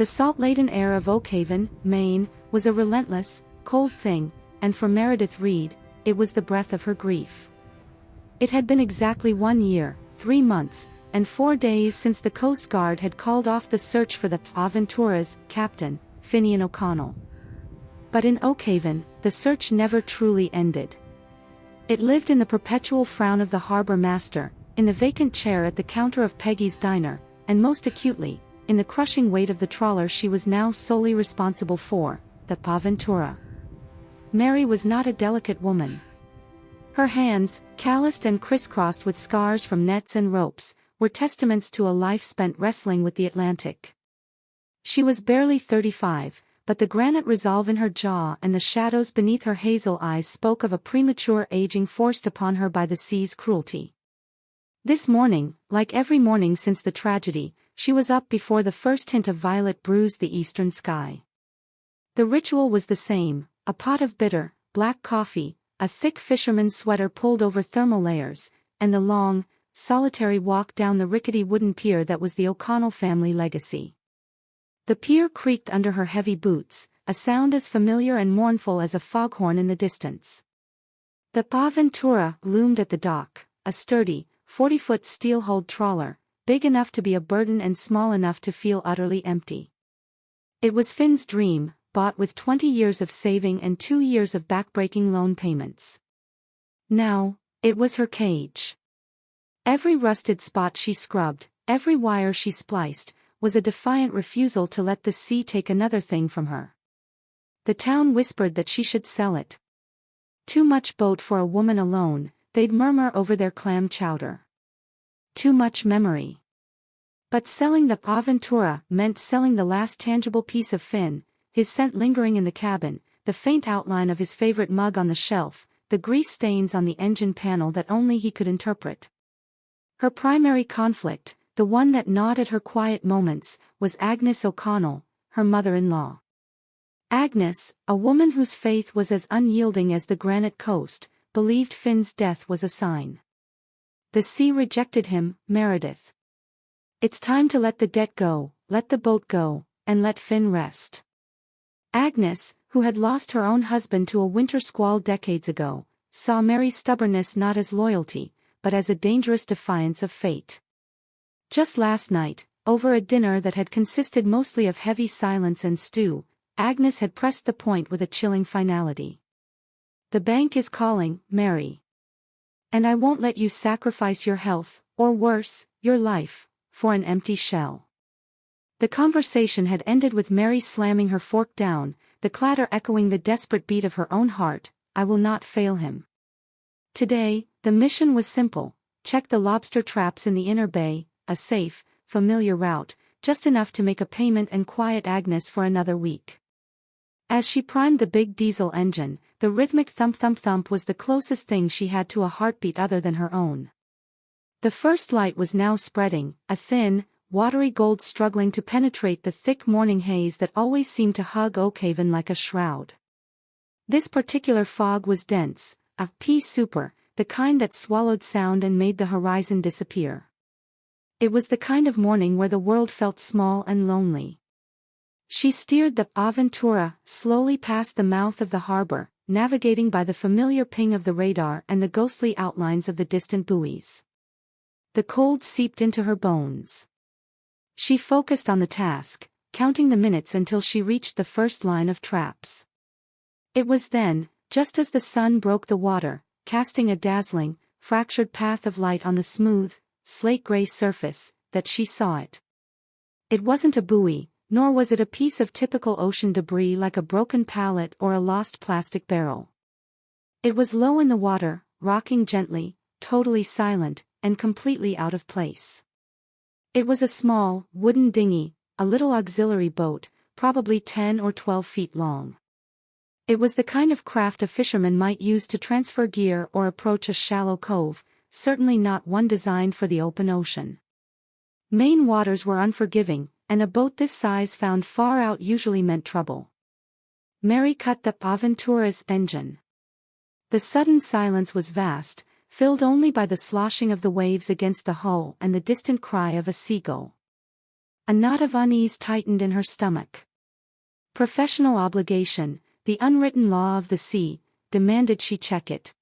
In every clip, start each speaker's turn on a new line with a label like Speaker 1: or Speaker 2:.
Speaker 1: The salt-laden air of Oakhaven, Maine, was a relentless, cold thing, and for Meredith Reed, it was the breath of her grief. It had been exactly 1 year, 3 months, and 4 days since the Coast Guard had called off the search for the Aventura's captain, Finnian O'Connell. But in Oakhaven, the search never truly ended. It lived in the perpetual frown of the harbor master, in the vacant chair at the counter of Peggy's diner, and most acutely, in the crushing weight of the trawler she was now solely responsible for, the Aventura. Mary was not a delicate woman. Her hands, calloused and crisscrossed with scars from nets and ropes, were testaments to a life spent wrestling with the Atlantic. She was barely 35, but the granite resolve in her jaw and the shadows beneath her hazel eyes spoke of a premature aging forced upon her by the sea's cruelty. This morning, like every morning since the tragedy, she was up before the first hint of violet bruised the eastern sky. The ritual was the same: a pot of bitter, black coffee, a thick fisherman's sweater pulled over thermal layers, and the long, solitary walk down the rickety wooden pier that was the O'Connell family legacy. The pier creaked under her heavy boots, a sound as familiar and mournful as a foghorn in the distance. The Aventura loomed at the dock, a sturdy, 40-foot steel-hulled trawler, big enough to be a burden and small enough to feel utterly empty. It was Finn's dream, bought with 20 years of saving and 2 years of backbreaking loan payments. Now, it was her cage. Every rusted spot she scrubbed, every wire she spliced, was a defiant refusal to let the sea take another thing from her. The town whispered that she should sell it. Too much boat for a woman alone, they'd murmur over their clam chowder. Too much memory. But selling the Aventura meant selling the last tangible piece of Finn, his scent lingering in the cabin, the faint outline of his favorite mug on the shelf, the grease stains on the engine panel that only he could interpret. Her primary conflict, the one that gnawed at her quiet moments, was Agnes O'Connell, her mother-in-law. Agnes, a woman whose faith was as unyielding as the granite coast, believed Finn's death was a sign. The sea rejected him, Meredith. It's time to let the debt go, let the boat go, and let Finn rest. Agnes, who had lost her own husband to a winter squall decades ago, saw Mary's stubbornness not as loyalty, but as a dangerous defiance of fate. Just last night, over a dinner that had consisted mostly of heavy silence and stew, Agnes had pressed the point with a chilling finality. "The bank is calling, Mary. And I won't let you sacrifice your health, or worse, your life, for an empty shell." The conversation had ended with Mary slamming her fork down, the clatter echoing the desperate beat of her own heart. "I will not fail him." Today, the mission was simple: check the lobster traps in the inner bay, a safe, familiar route, just enough to make a payment and quiet Agnes for another week. As she primed the big diesel engine, the rhythmic thump-thump-thump was the closest thing she had to a heartbeat other than her own. The first light was now spreading, a thin, watery gold struggling to penetrate the thick morning haze that always seemed to hug Oakhaven like a shroud. This particular fog was dense, a pea souper, the kind that swallowed sound and made the horizon disappear. It was the kind of morning where the world felt small and lonely. She steered the Aventura slowly past the mouth of the harbor, navigating by the familiar ping of the radar and the ghostly outlines of the distant buoys. The cold seeped into her bones. She focused on the task, counting the minutes until she reached the first line of traps. It was then, just as the sun broke the water, casting a dazzling, fractured path of light on the smooth, slate-gray surface, that she saw it. It wasn't a buoy, nor was it a piece of typical ocean debris like a broken pallet or a lost plastic barrel. It was low in the water, rocking gently, totally silent, and completely out of place. It was a small, wooden dinghy, a little auxiliary boat, probably 10 or 12 feet long. It was the kind of craft a fisherman might use to transfer gear or approach a shallow cove, certainly not one designed for the open ocean. Maine waters were unforgiving, and a boat this size found far out usually meant trouble. Mary cut the Aventura's engine. The sudden silence was vast, filled only by the sloshing of the waves against the hull and the distant cry of a seagull. A knot of unease tightened in her stomach. Professional obligation, the unwritten law of the sea, demanded she check it.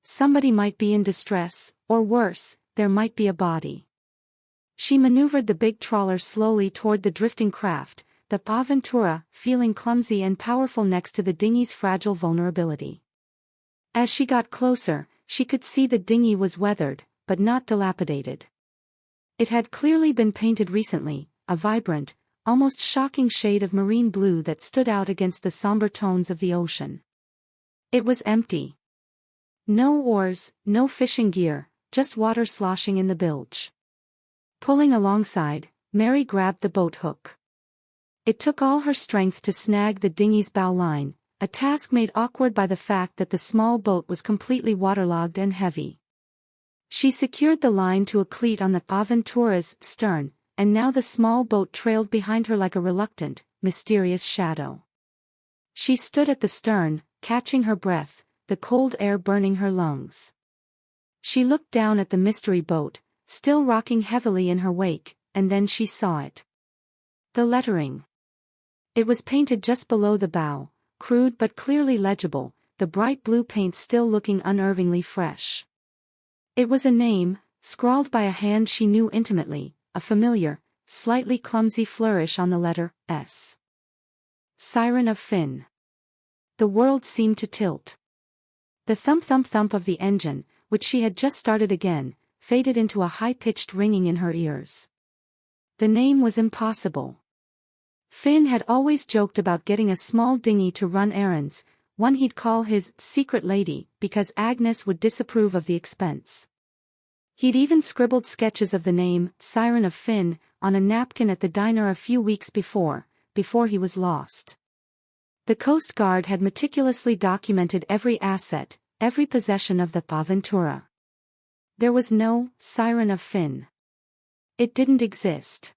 Speaker 1: Somebody might be in distress, or worse, there might be a body. She maneuvered the big trawler slowly toward the drifting craft, the Aventura feeling clumsy and powerful next to the dinghy's fragile vulnerability. As she got closer, she could see the dinghy was weathered, but not dilapidated. It had clearly been painted recently, a vibrant, almost shocking shade of marine blue that stood out against the somber tones of the ocean. It was empty. No oars, no fishing gear, just water sloshing in the bilge. Pulling alongside, Mary grabbed the boat hook. It took all her strength to snag the dinghy's bow line, a task made awkward by the fact that the small boat was completely waterlogged and heavy. She secured the line to a cleat on the Aventura's stern, and now the small boat trailed behind her like a reluctant, mysterious shadow. She stood at the stern, catching her breath, the cold air burning her lungs. She looked down at the mystery boat, still rocking heavily in her wake, and then she saw it. The lettering. It was painted just below the bow, crude but clearly legible, the bright blue paint still looking unnervingly fresh. It was a name, scrawled by a hand she knew intimately, a familiar, slightly clumsy flourish on the letter S. Siren of Finn. The world seemed to tilt. The thump-thump-thump of the engine, which she had just started again, faded into a high-pitched ringing in her ears. The name was impossible. Finn had always joked about getting a small dinghy to run errands, one he'd call his secret lady, because Agnes would disapprove of the expense. He'd even scribbled sketches of the name, Siren of Finn, on a napkin at the diner a few weeks before he was lost. The Coast Guard had meticulously documented every asset, every possession of the Aventura. There was no Siren of Finn. It didn't exist.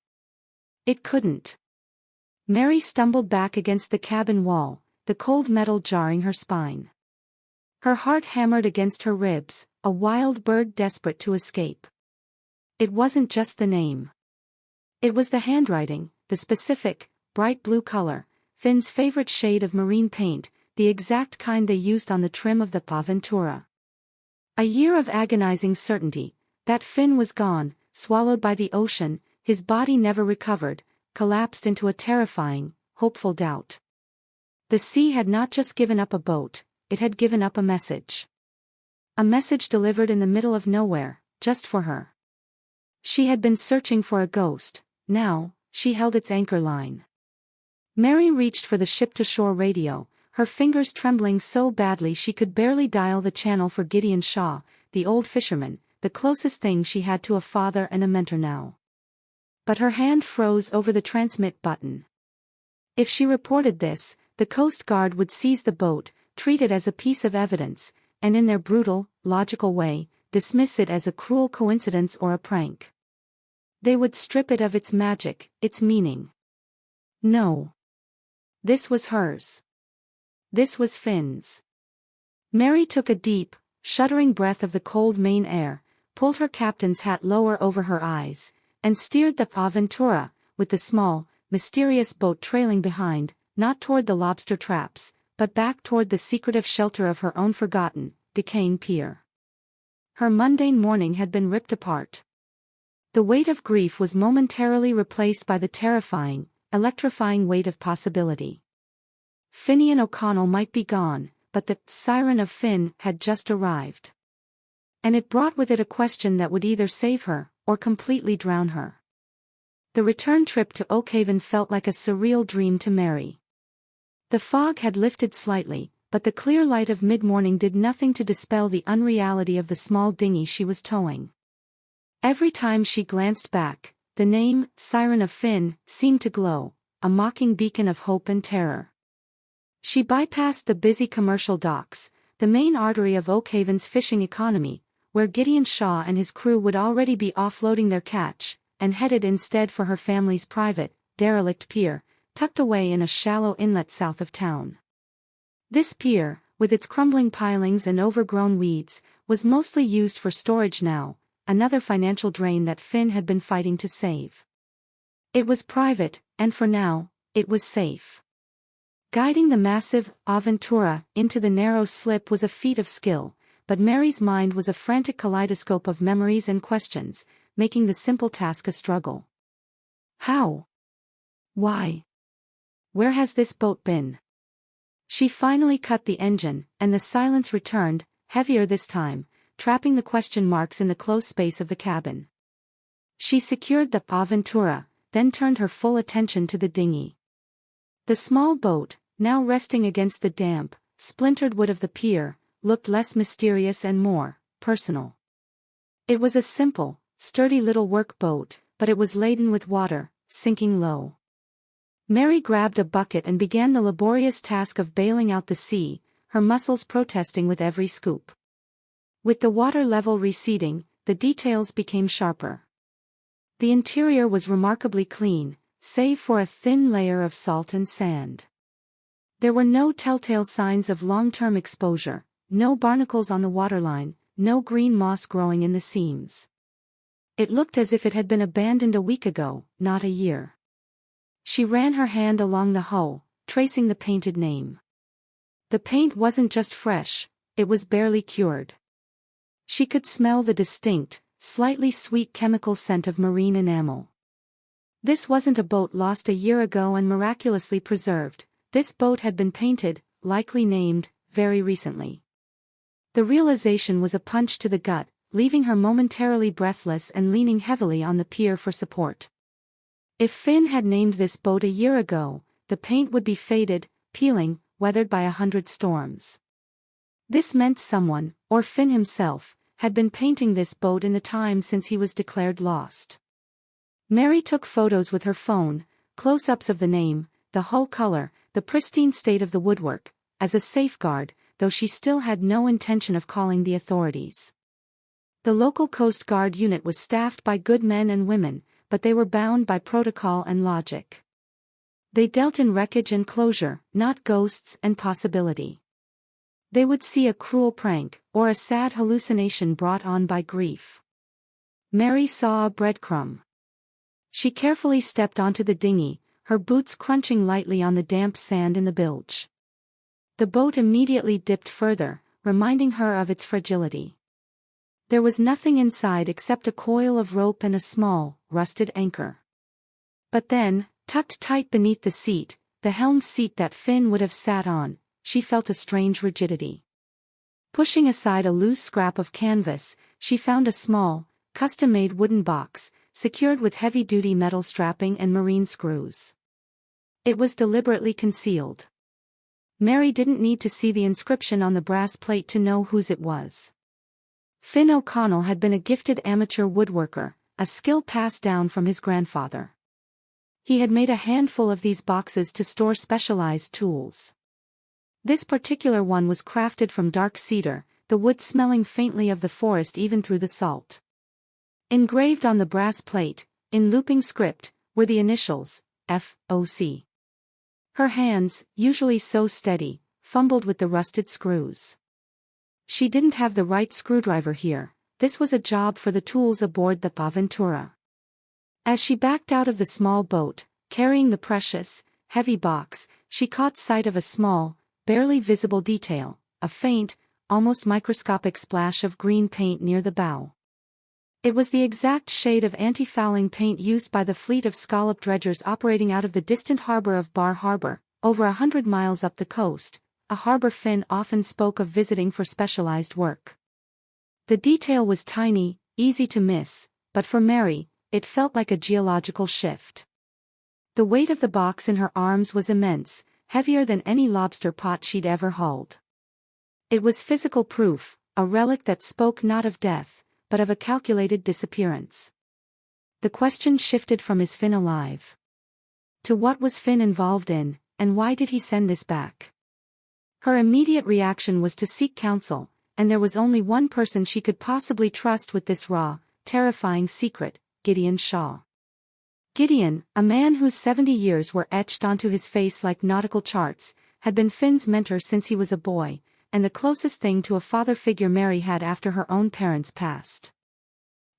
Speaker 1: It couldn't. Mary stumbled back against the cabin wall, the cold metal jarring her spine. Her heart hammered against her ribs, a wild bird desperate to escape. It wasn't just the name. It was the handwriting, the specific, bright blue color, Finn's favorite shade of marine paint, the exact kind they used on the trim of the Aventura. A year of agonizing certainty, that Finn was gone, swallowed by the ocean, his body never recovered, collapsed into a terrifying, hopeful doubt. The sea had not just given up a boat, it had given up a message. A message delivered in the middle of nowhere, just for her. She had been searching for a ghost, now, she held its anchor line. Mary reached for the ship-to-shore radio, her fingers trembling so badly she could barely dial the channel for Gideon Shaw, the old fisherman, the closest thing she had to a father and a mentor now. But her hand froze over the transmit button. If she reported this, the Coast Guard would seize the boat, treat it as a piece of evidence, and in their brutal, logical way, dismiss it as a cruel coincidence or a prank. They would strip it of its magic, its meaning. No. This was hers. This was Finn's. Mary took a deep, shuddering breath of the cold Maine air, pulled her captain's hat lower over her eyes, and steered the Aventura, with the small, mysterious boat trailing behind, not toward the lobster traps, but back toward the secretive shelter of her own forgotten, decaying pier. Her mundane morning had been ripped apart. The weight of grief was momentarily replaced by the terrifying, electrifying weight of possibility. Finnian O'Connell might be gone, but the Siren of Finn had just arrived. And it brought with it a question that would either save her, or completely drown her. The return trip to Oakhaven felt like a surreal dream to Mary. The fog had lifted slightly, but the clear light of mid-morning did nothing to dispel the unreality of the small dinghy she was towing. Every time she glanced back, the name, Siren of Finn, seemed to glow, a mocking beacon of hope and terror. She bypassed the busy commercial docks, the main artery of Oakhaven's fishing economy, where Gideon Shaw and his crew would already be offloading their catch, and headed instead for her family's private, derelict pier, tucked away in a shallow inlet south of town. This pier, with its crumbling pilings and overgrown weeds, was mostly used for storage now, another financial drain that Finn had been fighting to save. It was private, and for now, it was safe. Guiding the massive Aventura into the narrow slip was a feat of skill, but Mary's mind was a frantic kaleidoscope of memories and questions, making the simple task a struggle. How? Why? Where has this boat been? She finally cut the engine, and the silence returned, heavier this time, trapping the question marks in the close space of the cabin. She secured the Aventura, then turned her full attention to the dinghy. The small boat, now resting against the damp, splintered wood of the pier, looked less mysterious and more personal. It was a simple, sturdy little work boat, but it was laden with water, sinking low. Mary grabbed a bucket and began the laborious task of bailing out the sea, her muscles protesting with every scoop. With the water level receding, the details became sharper. The interior was remarkably clean, save for a thin layer of salt and sand. There were no telltale signs of long-term exposure, no barnacles on the waterline, no green moss growing in the seams. It looked as if it had been abandoned a week ago, not a year. She ran her hand along the hull, tracing the painted name. The paint wasn't just fresh, it was barely cured. She could smell the distinct, slightly sweet chemical scent of marine enamel. This wasn't a boat lost a year ago and miraculously preserved. This boat had been painted, likely named, very recently. The realization was a punch to the gut, leaving her momentarily breathless and leaning heavily on the pier for support. If Finn had named this boat a year ago, the paint would be faded, peeling, weathered by 100 storms. This meant someone, or Finn himself, had been painting this boat in the time since he was declared lost. Mary took photos with her phone, close-ups of the name, the hull color, the pristine state of the woodwork, as a safeguard, though she still had no intention of calling the authorities. The local Coast Guard unit was staffed by good men and women, but they were bound by protocol and logic. They dealt in wreckage and closure, not ghosts and possibility. They would see a cruel prank, or a sad hallucination brought on by grief. Mary saw a breadcrumb. She carefully stepped onto the dinghy, her boots crunching lightly on the damp sand in the bilge. The boat immediately dipped further, reminding her of its fragility. There was nothing inside except a coil of rope and a small, rusted anchor. But then, tucked tight beneath the seat, the helm seat that Finn would have sat on, she felt a strange rigidity. Pushing aside a loose scrap of canvas, she found a small, custom-made wooden box, secured with heavy-duty metal strapping and marine screws. It was deliberately concealed. Mary didn't need to see the inscription on the brass plate to know whose it was. Finn O'Connell had been a gifted amateur woodworker, a skill passed down from his grandfather. He had made a handful of these boxes to store specialized tools. This particular one was crafted from dark cedar, the wood smelling faintly of the forest even through the salt. Engraved on the brass plate, in looping script, were the initials, F.O.C. Her hands, usually so steady, fumbled with the rusted screws. She didn't have the right screwdriver here. This was a job for the tools aboard the Aventura. As she backed out of the small boat, carrying the precious, heavy box, she caught sight of a small, barely visible detail, a faint, almost microscopic splash of green paint near the bow. It was the exact shade of anti-fouling paint used by the fleet of scallop dredgers operating out of the distant harbor of Bar Harbor, over 100 miles up the coast, a harbor Finn often spoke of visiting for specialized work. The detail was tiny, easy to miss, but for Mary, it felt like a geological shift. The weight of the box in her arms was immense, heavier than any lobster pot she'd ever hauled. It was physical proof, a relic that spoke not of death, but of a calculated disappearance. The question shifted from is Finn alive? To what was Finn involved in, and why did he send this back? Her immediate reaction was to seek counsel, and there was only one person she could possibly trust with this raw, terrifying secret, Gideon Shaw. Gideon, a man whose 70 years were etched onto his face like nautical charts, had been Finn's mentor since he was a boy, and the closest thing to a father figure Mary had after her own parents passed.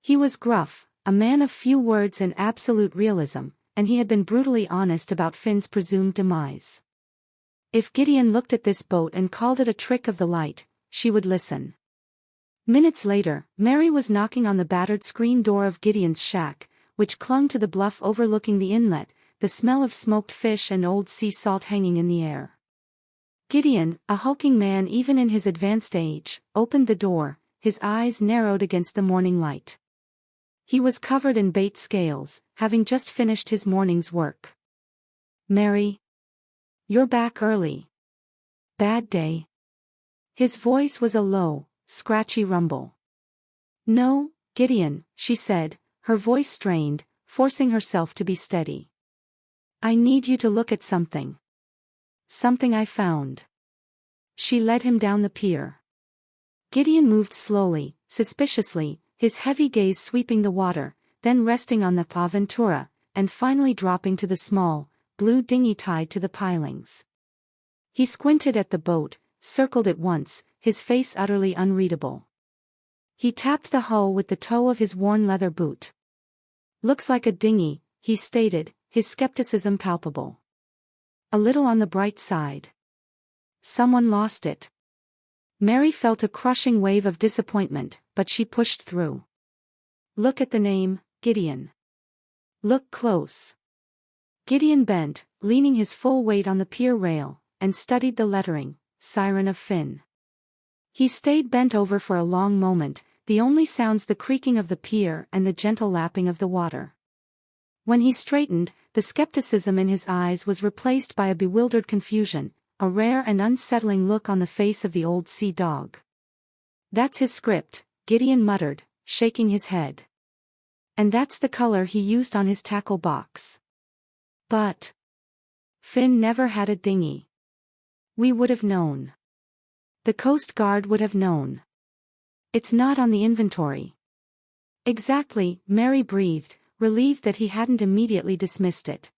Speaker 1: He was gruff, a man of few words and absolute realism, and he had been brutally honest about Finn's presumed demise. If Gideon looked at this boat and called it a trick of the light, she would listen. Minutes later, Mary was knocking on the battered screen door of Gideon's shack, which clung to the bluff overlooking the inlet, the smell of smoked fish and old sea salt hanging in the air. Gideon, a hulking man even in his advanced age, opened the door, his eyes narrowed against the morning light. He was covered in bait scales, having just finished his morning's work. "Mary? You're back early. Bad day?" His voice was a low, scratchy rumble. "No, Gideon," she said, her voice strained, forcing herself to be steady. "I need you to look at something. Something I found." She led him down the pier. Gideon moved slowly, suspiciously, his heavy gaze sweeping the water, then resting on the Aventura, and finally dropping to the small, blue dinghy tied to the pilings. He squinted at the boat, circled it once, his face utterly unreadable. He tapped the hull with the toe of his worn leather boot. "Looks like a dinghy," he stated, his skepticism palpable. "A little on the bright side. Someone lost it." Mary felt a crushing wave of disappointment, but she pushed through. "Look at the name, Gideon. Look close." Gideon bent, leaning his full weight on the pier rail, and studied the lettering, Siren of Finn. He stayed bent over for a long moment, the only sounds the creaking of the pier and the gentle lapping of the water. When he straightened, the skepticism in his eyes was replaced by a bewildered confusion, a rare and unsettling look on the face of the old sea dog. "That's his script," Gideon muttered, shaking his head. "And that's the color he used on his tackle box. But Finn never had a dinghy. We would have known. The Coast Guard would have known. It's not on the inventory." "Exactly," Mary breathed, relieved that he hadn't immediately dismissed it.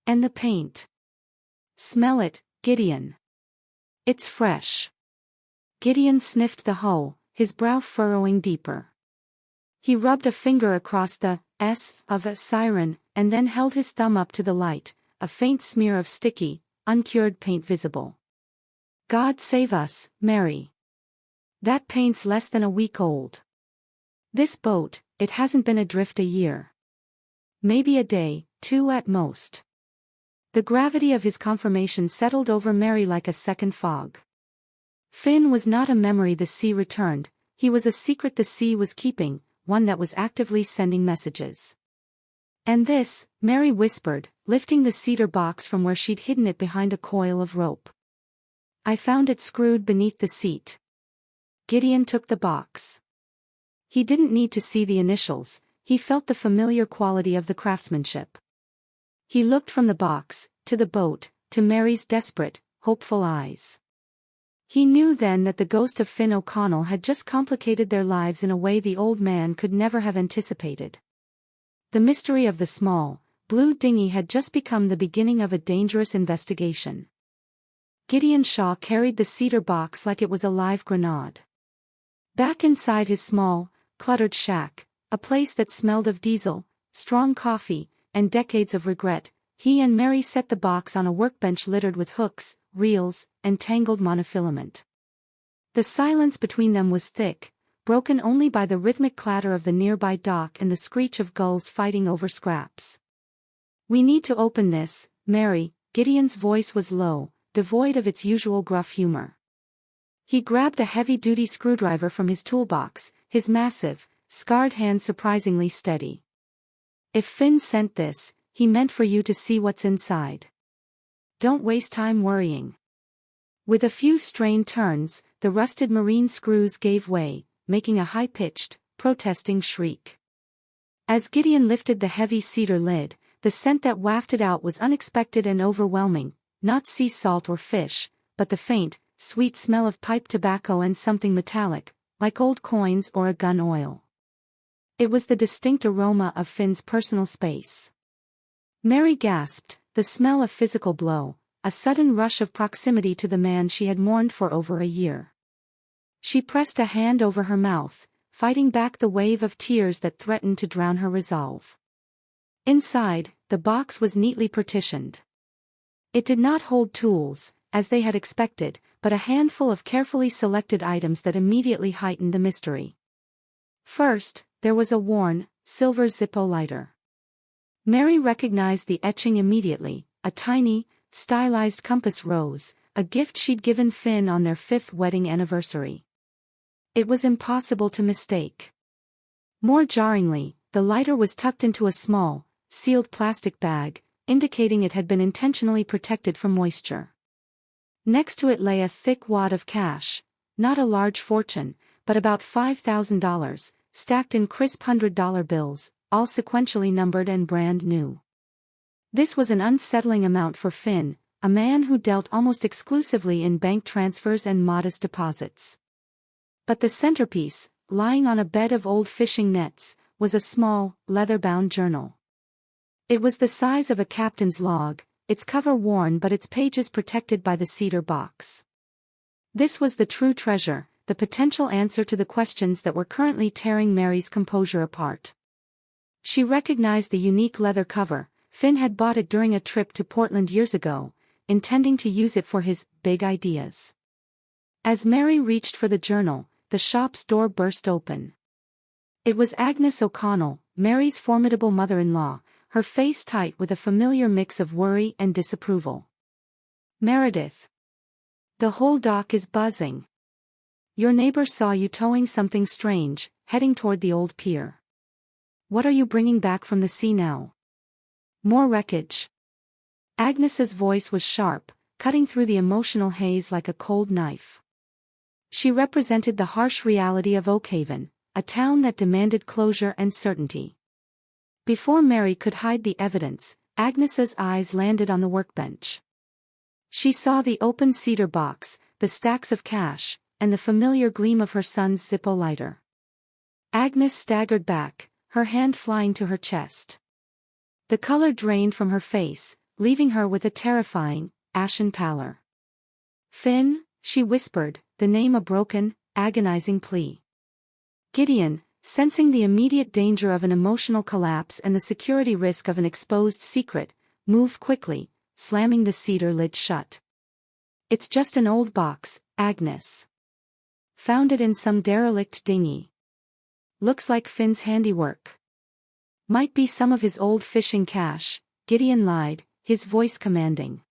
Speaker 1: "And the paint. Smell it, Gideon. It's fresh." Gideon sniffed the hull, his brow furrowing deeper. He rubbed a finger across the S of a siren, and then held his thumb up to the light, a faint smear of sticky, uncured paint visible. "God save us, Mary. That paint's less than a week old. This boat, it hasn't been adrift a year. Maybe a day, 2 at most." The gravity of his confirmation settled over Mary like a second fog. Finn was not a memory the sea returned, he was a secret the sea was keeping, one that was actively sending messages. "And this," Mary whispered, lifting the cedar box from where she'd hidden it behind a coil of rope. "I found it screwed beneath the seat." Gideon took the box. He didn't need to see the initials, he felt the familiar quality of the craftsmanship. He looked from the box, to the boat, to Mary's desperate, hopeful eyes. He knew then that the ghost of Finn O'Connell had just complicated their lives in a way the old man could never have anticipated. The mystery of the small, blue dinghy had just become the beginning of a dangerous investigation. Gideon Shaw carried the cedar box like it was a live grenade. Back inside his small, cluttered shack, a place that smelled of diesel, strong coffee, and decades of regret, he and Mary set the box on a workbench littered with hooks, reels, and tangled monofilament. The silence between them was thick, broken only by the rhythmic clatter of the nearby dock and the screech of gulls fighting over scraps. "We need to open this, Mary," Gideon's voice was low, devoid of its usual gruff humor. He grabbed a heavy-duty screwdriver from his toolbox, his massive, scarred hand surprisingly steady. "If Finn sent this, he meant for you to see what's inside. Don't waste time worrying." With a few strained turns, the rusted marine screws gave way, making a high-pitched, protesting shriek. As Gideon lifted the heavy cedar lid, the scent that wafted out was unexpected and overwhelming, not sea salt or fish, but the faint, sweet smell of pipe tobacco and something metallic, like old coins or a gun oil. It was the distinct aroma of Finn's personal space. Mary gasped, the smell of physical blow, a sudden rush of proximity to the man she had mourned for over a year. She pressed a hand over her mouth, fighting back the wave of tears that threatened to drown her resolve. Inside, the box was neatly partitioned. It did not hold tools, as they had expected, but a handful of carefully selected items that immediately heightened the mystery. First, there was a worn, silver Zippo lighter. Mary recognized the etching immediately, a tiny, stylized compass rose, a gift she'd given Finn on their 5th wedding anniversary. It was impossible to mistake. More jarringly, the lighter was tucked into a small, sealed plastic bag, indicating it had been intentionally protected from moisture. Next to it lay a thick wad of cash, not a large fortune, but about $5,000, stacked in crisp $100 bills, all sequentially numbered and brand new. This was an unsettling amount for Finn, a man who dealt almost exclusively in bank transfers and modest deposits. But the centerpiece, lying on a bed of old fishing nets, was a small, leather-bound journal. It was the size of a captain's log, its cover worn but its pages protected by the cedar box. This was the true treasure, the potential answer to the questions that were currently tearing Mary's composure apart. She recognized the unique leather cover. Finn had bought it during a trip to Portland years ago, intending to use it for his big ideas. As Mary reached for the journal, the shop's door burst open. It was Agnes O'Connell, Mary's formidable mother-in-law, her face tight with a familiar mix of worry and disapproval. "Meredith. The whole dock is buzzing. Your neighbor saw you towing something strange, heading toward the old pier. What are you bringing back from the sea now? More wreckage." Agnes's voice was sharp, cutting through the emotional haze like a cold knife. She represented the harsh reality of Oakhaven, a town that demanded closure and certainty. Before Mary could hide the evidence, Agnes's eyes landed on the workbench. She saw the open cedar box, the stacks of cash, and the familiar gleam of her son's Zippo lighter. Agnes staggered back, her hand flying to her chest. The color drained from her face, leaving her with a terrifying, ashen pallor. "Finn," she whispered, the name a broken, agonizing plea. Gideon, sensing the immediate danger of an emotional collapse and the security risk of an exposed secret, moved quickly, slamming the cedar lid shut. "It's just an old box, Agnes. Found it in some derelict dinghy. Looks like Finn's handiwork." "Might be some of his old fishing cash," Gideon lied, his voice commanding.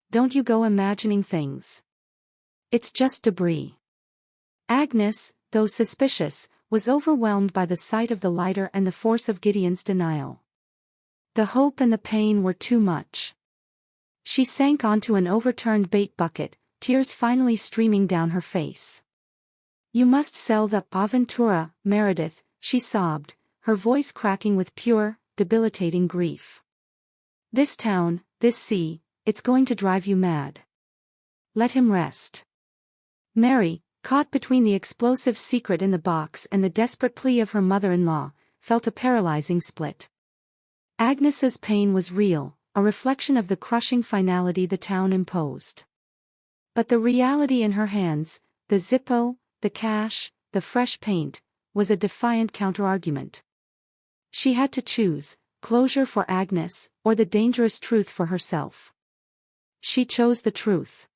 Speaker 1: "Don't you go imagining things. It's just debris." Agnes, though suspicious, was overwhelmed by the sight of the lighter and the force of Gideon's denial. The hope and the pain were too much. She sank onto an overturned bait bucket, tears finally streaming down her face. "You must sell the Aventura, Meredith," she sobbed, her voice cracking with pure, debilitating grief. "This town, this sea, it's going to drive you mad. Let him rest." Mary, caught between the explosive secret in the box and the desperate plea of her mother-in-law, felt a paralyzing split. Agnes's pain was real, a reflection of the crushing finality the town imposed. But the reality in her hands, the Zippo, the cash, the fresh paint, was a defiant counterargument. She had to choose, closure for Agnes, or the dangerous truth for herself. She chose the truth.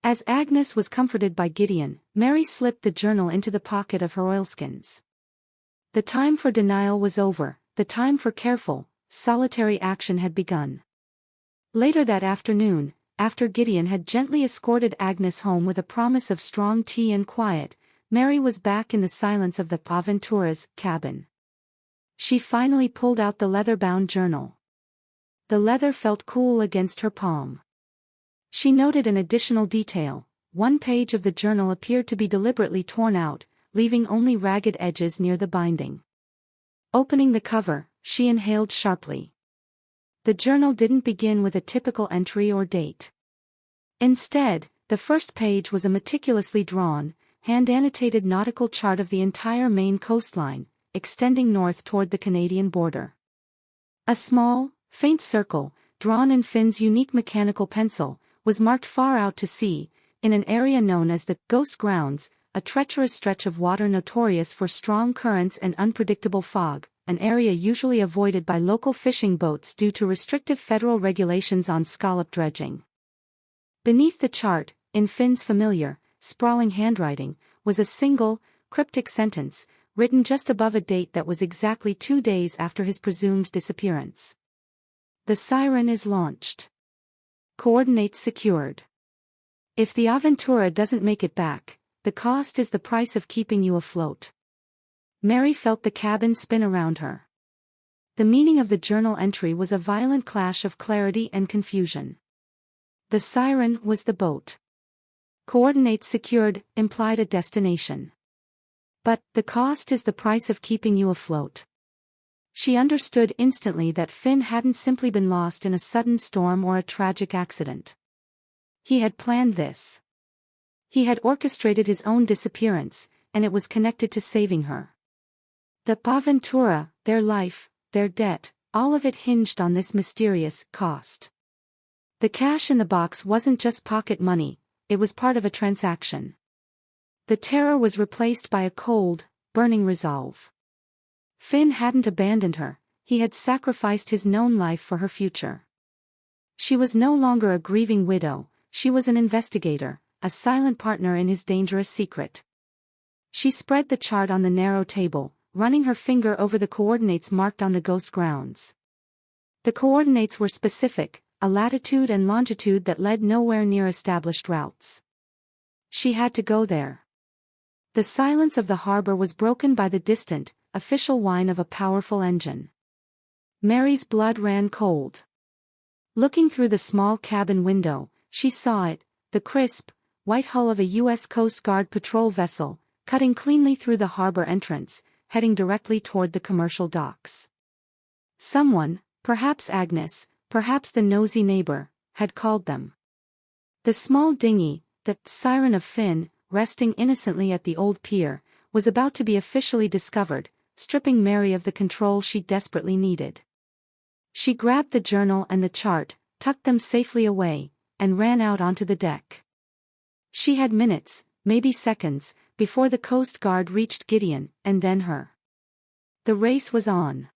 Speaker 1: As Agnes was comforted by Gideon, Mary slipped the journal into the pocket of her oilskins. The time for denial was over, the time for careful, solitary action had begun. Later that afternoon, after Gideon had gently escorted Agnes home with a promise of strong tea and quiet, Mary was back in the silence of the Aventura's cabin. She finally pulled out the leather-bound journal. The leather felt cool against her palm. She noted an additional detail: one page of the journal appeared to be deliberately torn out, leaving only ragged edges near the binding. Opening the cover, she inhaled sharply. The journal didn't begin with a typical entry or date. Instead, the first page was a meticulously drawn, hand-annotated nautical chart of the entire Maine coastline, extending north toward the Canadian border. A small, faint circle, drawn in Finn's unique mechanical pencil, was marked far out to sea, in an area known as the Ghost Grounds, a treacherous stretch of water notorious for strong currents and unpredictable fog, an area usually avoided by local fishing boats due to restrictive federal regulations on scallop dredging. Beneath the chart, in Finn's familiar, sprawling handwriting, was a single, cryptic sentence, written just above a date that was exactly 2 days after his presumed disappearance. The siren is launched. Coordinates secured. If the Aventura doesn't make it back, the cost is the price of keeping you afloat. Mary felt the cabin spin around her. The meaning of the journal entry was a violent clash of clarity and confusion. The siren was the boat. Coordinates secured implied a destination. But the cost is the price of keeping you afloat. She understood instantly that Finn hadn't simply been lost in a sudden storm or a tragic accident. He had planned this. He had orchestrated his own disappearance, and it was connected to saving her. The Aventura, their life, their debt, all of it hinged on this mysterious cost. The cash in the box wasn't just pocket money, it was part of a transaction. The terror was replaced by a cold, burning resolve. Finn hadn't abandoned her, he had sacrificed his known life for her future. She was no longer a grieving widow, she was an investigator, a silent partner in his dangerous secret. She spread the chart on the narrow table, running her finger over the coordinates marked on the ghost grounds. The coordinates were specific, a latitude and longitude that led nowhere near established routes. She had to go there. The silence of the harbor was broken by the distant, official whine of a powerful engine. Mary's blood ran cold. Looking through the small cabin window, she saw it, the crisp, white hull of a U.S. Coast Guard patrol vessel, cutting cleanly through the harbor entrance, heading directly toward the commercial docks. Someone, perhaps Agnes, perhaps the nosy neighbor, had called them. The small dinghy, the siren of Finn, resting innocently at the old pier, was about to be officially discovered, stripping Mary of the control she desperately needed. She grabbed the journal and the chart, tucked them safely away, and ran out onto the deck. She had minutes, maybe seconds, before the Coast Guard reached Gideon, and then her. The race was on.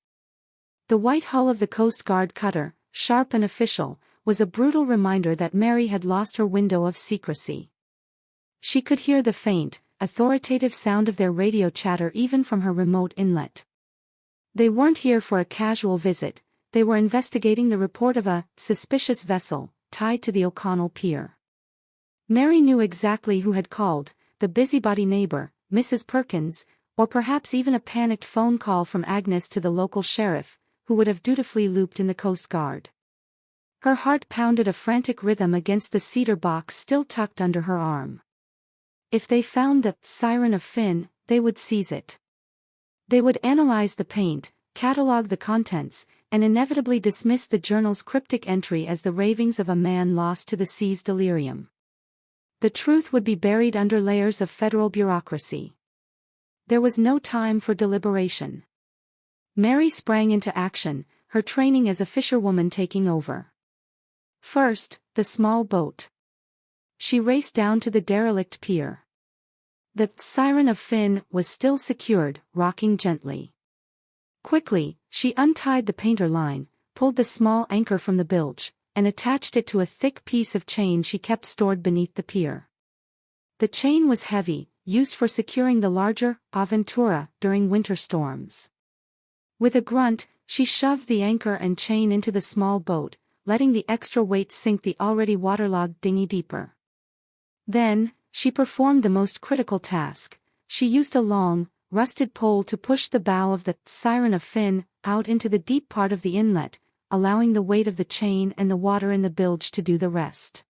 Speaker 1: The white hull of the Coast Guard cutter, sharp and official, was a brutal reminder that Mary had lost her window of secrecy. She could hear the faint, authoritative sound of their radio chatter even from her remote inlet. They weren't here for a casual visit, they were investigating the report of a suspicious vessel, tied to the O'Connell pier. Mary knew exactly who had called, the busybody neighbor, Mrs. Perkins, or perhaps even a panicked phone call from Agnes to the local sheriff, who would have dutifully looped in the Coast Guard. Her heart pounded a frantic rhythm against the cedar box still tucked under her arm. If they found the siren of Finn, they would seize it. They would analyze the paint, catalog the contents, and inevitably dismiss the journal's cryptic entry as the ravings of a man lost to the sea's delirium. The truth would be buried under layers of federal bureaucracy. There was no time for deliberation. Mary sprang into action, her training as a fisherwoman taking over. First, the small boat. She raced down to the derelict pier. The siren of Finn was still secured, rocking gently. Quickly, she untied the painter line, pulled the small anchor from the bilge, and attached it to a thick piece of chain she kept stored beneath the pier. The chain was heavy, used for securing the larger Aventura during winter storms. With a grunt, she shoved the anchor and chain into the small boat, letting the extra weight sink the already waterlogged dinghy deeper. Then, she performed the most critical task. She used a long, rusted pole to push the bow of the siren of Finn out into the deep part of the inlet, allowing the weight of the chain and the water in the bilge to do the rest.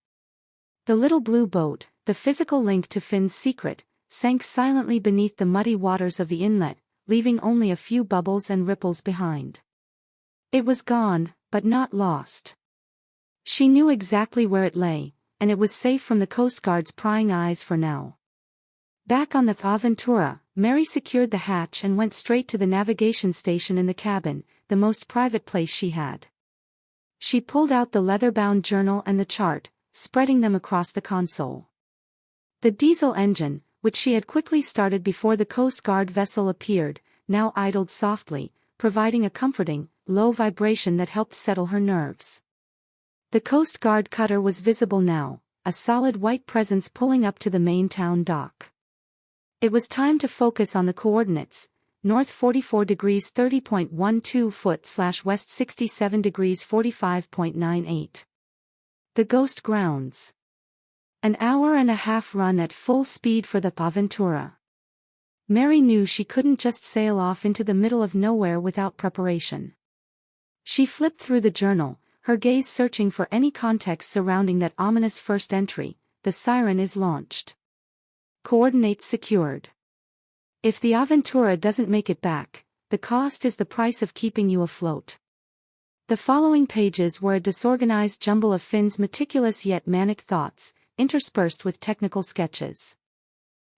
Speaker 1: The little blue boat, the physical link to Finn's secret, sank silently beneath the muddy waters of the inlet, leaving only a few bubbles and ripples behind. It was gone, but not lost. She knew exactly where it lay, and it was safe from the Coast Guard's prying eyes for now. Back on the Aventura, Mary secured the hatch and went straight to the navigation station in the cabin, the most private place she had. She pulled out the leather-bound journal and the chart, spreading them across the console. The diesel engine, which she had quickly started before the Coast Guard vessel appeared, now idled softly, providing a comforting, low vibration that helped settle her nerves. The Coast Guard cutter was visible now, a solid white presence pulling up to the Maine town dock. It was time to focus on the coordinates: north 44 degrees 30.12 foot / west 67 degrees 45.98. The ghost grounds. An hour-and-a-half run at full speed for the Aventura. Mary knew she couldn't just sail off into the middle of nowhere without preparation. She flipped through the journal, her gaze searching for any context surrounding that ominous first entry: the siren is launched. Coordinates secured. If the Aventura doesn't make it back, the cost is the price of keeping you afloat. The following pages were a disorganized jumble of Finn's meticulous yet manic thoughts, interspersed with technical sketches.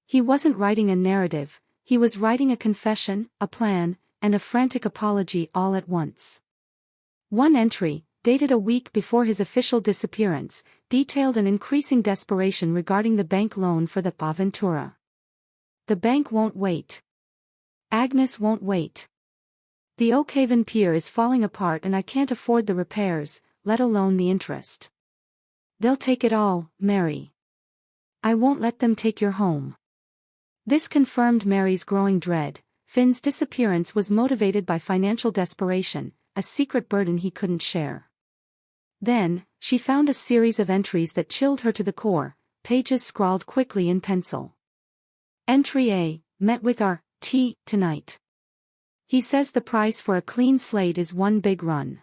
Speaker 1: He wasn't writing a narrative, he was writing a confession, a plan, and a frantic apology all at once. One entry, dated a week before his official disappearance, detailed an increasing desperation regarding the bank loan for the Aventura. The bank won't wait. Agnes won't wait. The Oakhaven pier is falling apart and I can't afford the repairs, let alone the interest. They'll take it all, Mary. I won't let them take your home. This confirmed Mary's growing dread. Finn's disappearance was motivated by financial desperation, a secret burden he couldn't share. Then, she found a series of entries that chilled her to the core, pages scrawled quickly in pencil. Entry A, met with R.T. tonight. He says the price for a clean slate is one big run.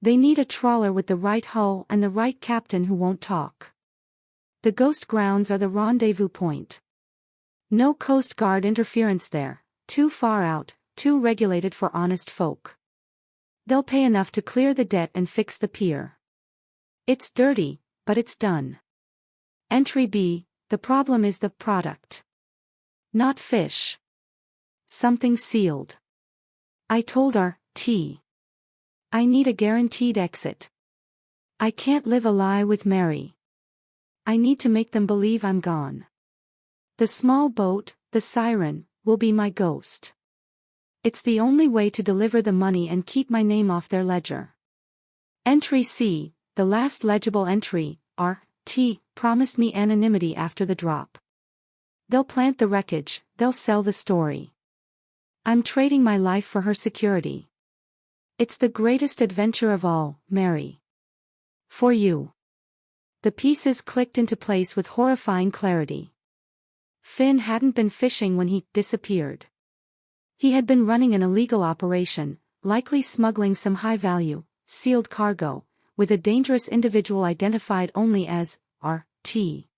Speaker 1: They need a trawler with the right hull and the right captain who won't talk. The ghost grounds are the rendezvous point. No Coast Guard interference there, too far out, too regulated for honest folk. They'll pay enough to clear the debt and fix the pier. It's dirty, but it's done. Entry B, the problem is the product. Not fish. Something sealed. I told R.T. I need a guaranteed exit. I can't live a lie with Mary. I need to make them believe I'm gone. The small boat, the siren, will be my ghost. It's the only way to deliver the money and keep my name off their ledger. Entry C, the last legible entry, R.T. promised me anonymity after the drop. They'll plant the wreckage, they'll sell the story. I'm trading my life for her security. It's the greatest adventure of all, Mary. For you. The pieces clicked into place with horrifying clarity. Finn hadn't been fishing when he disappeared. He had been running an illegal operation, likely smuggling some high-value, sealed cargo, with a dangerous individual identified only as R.T.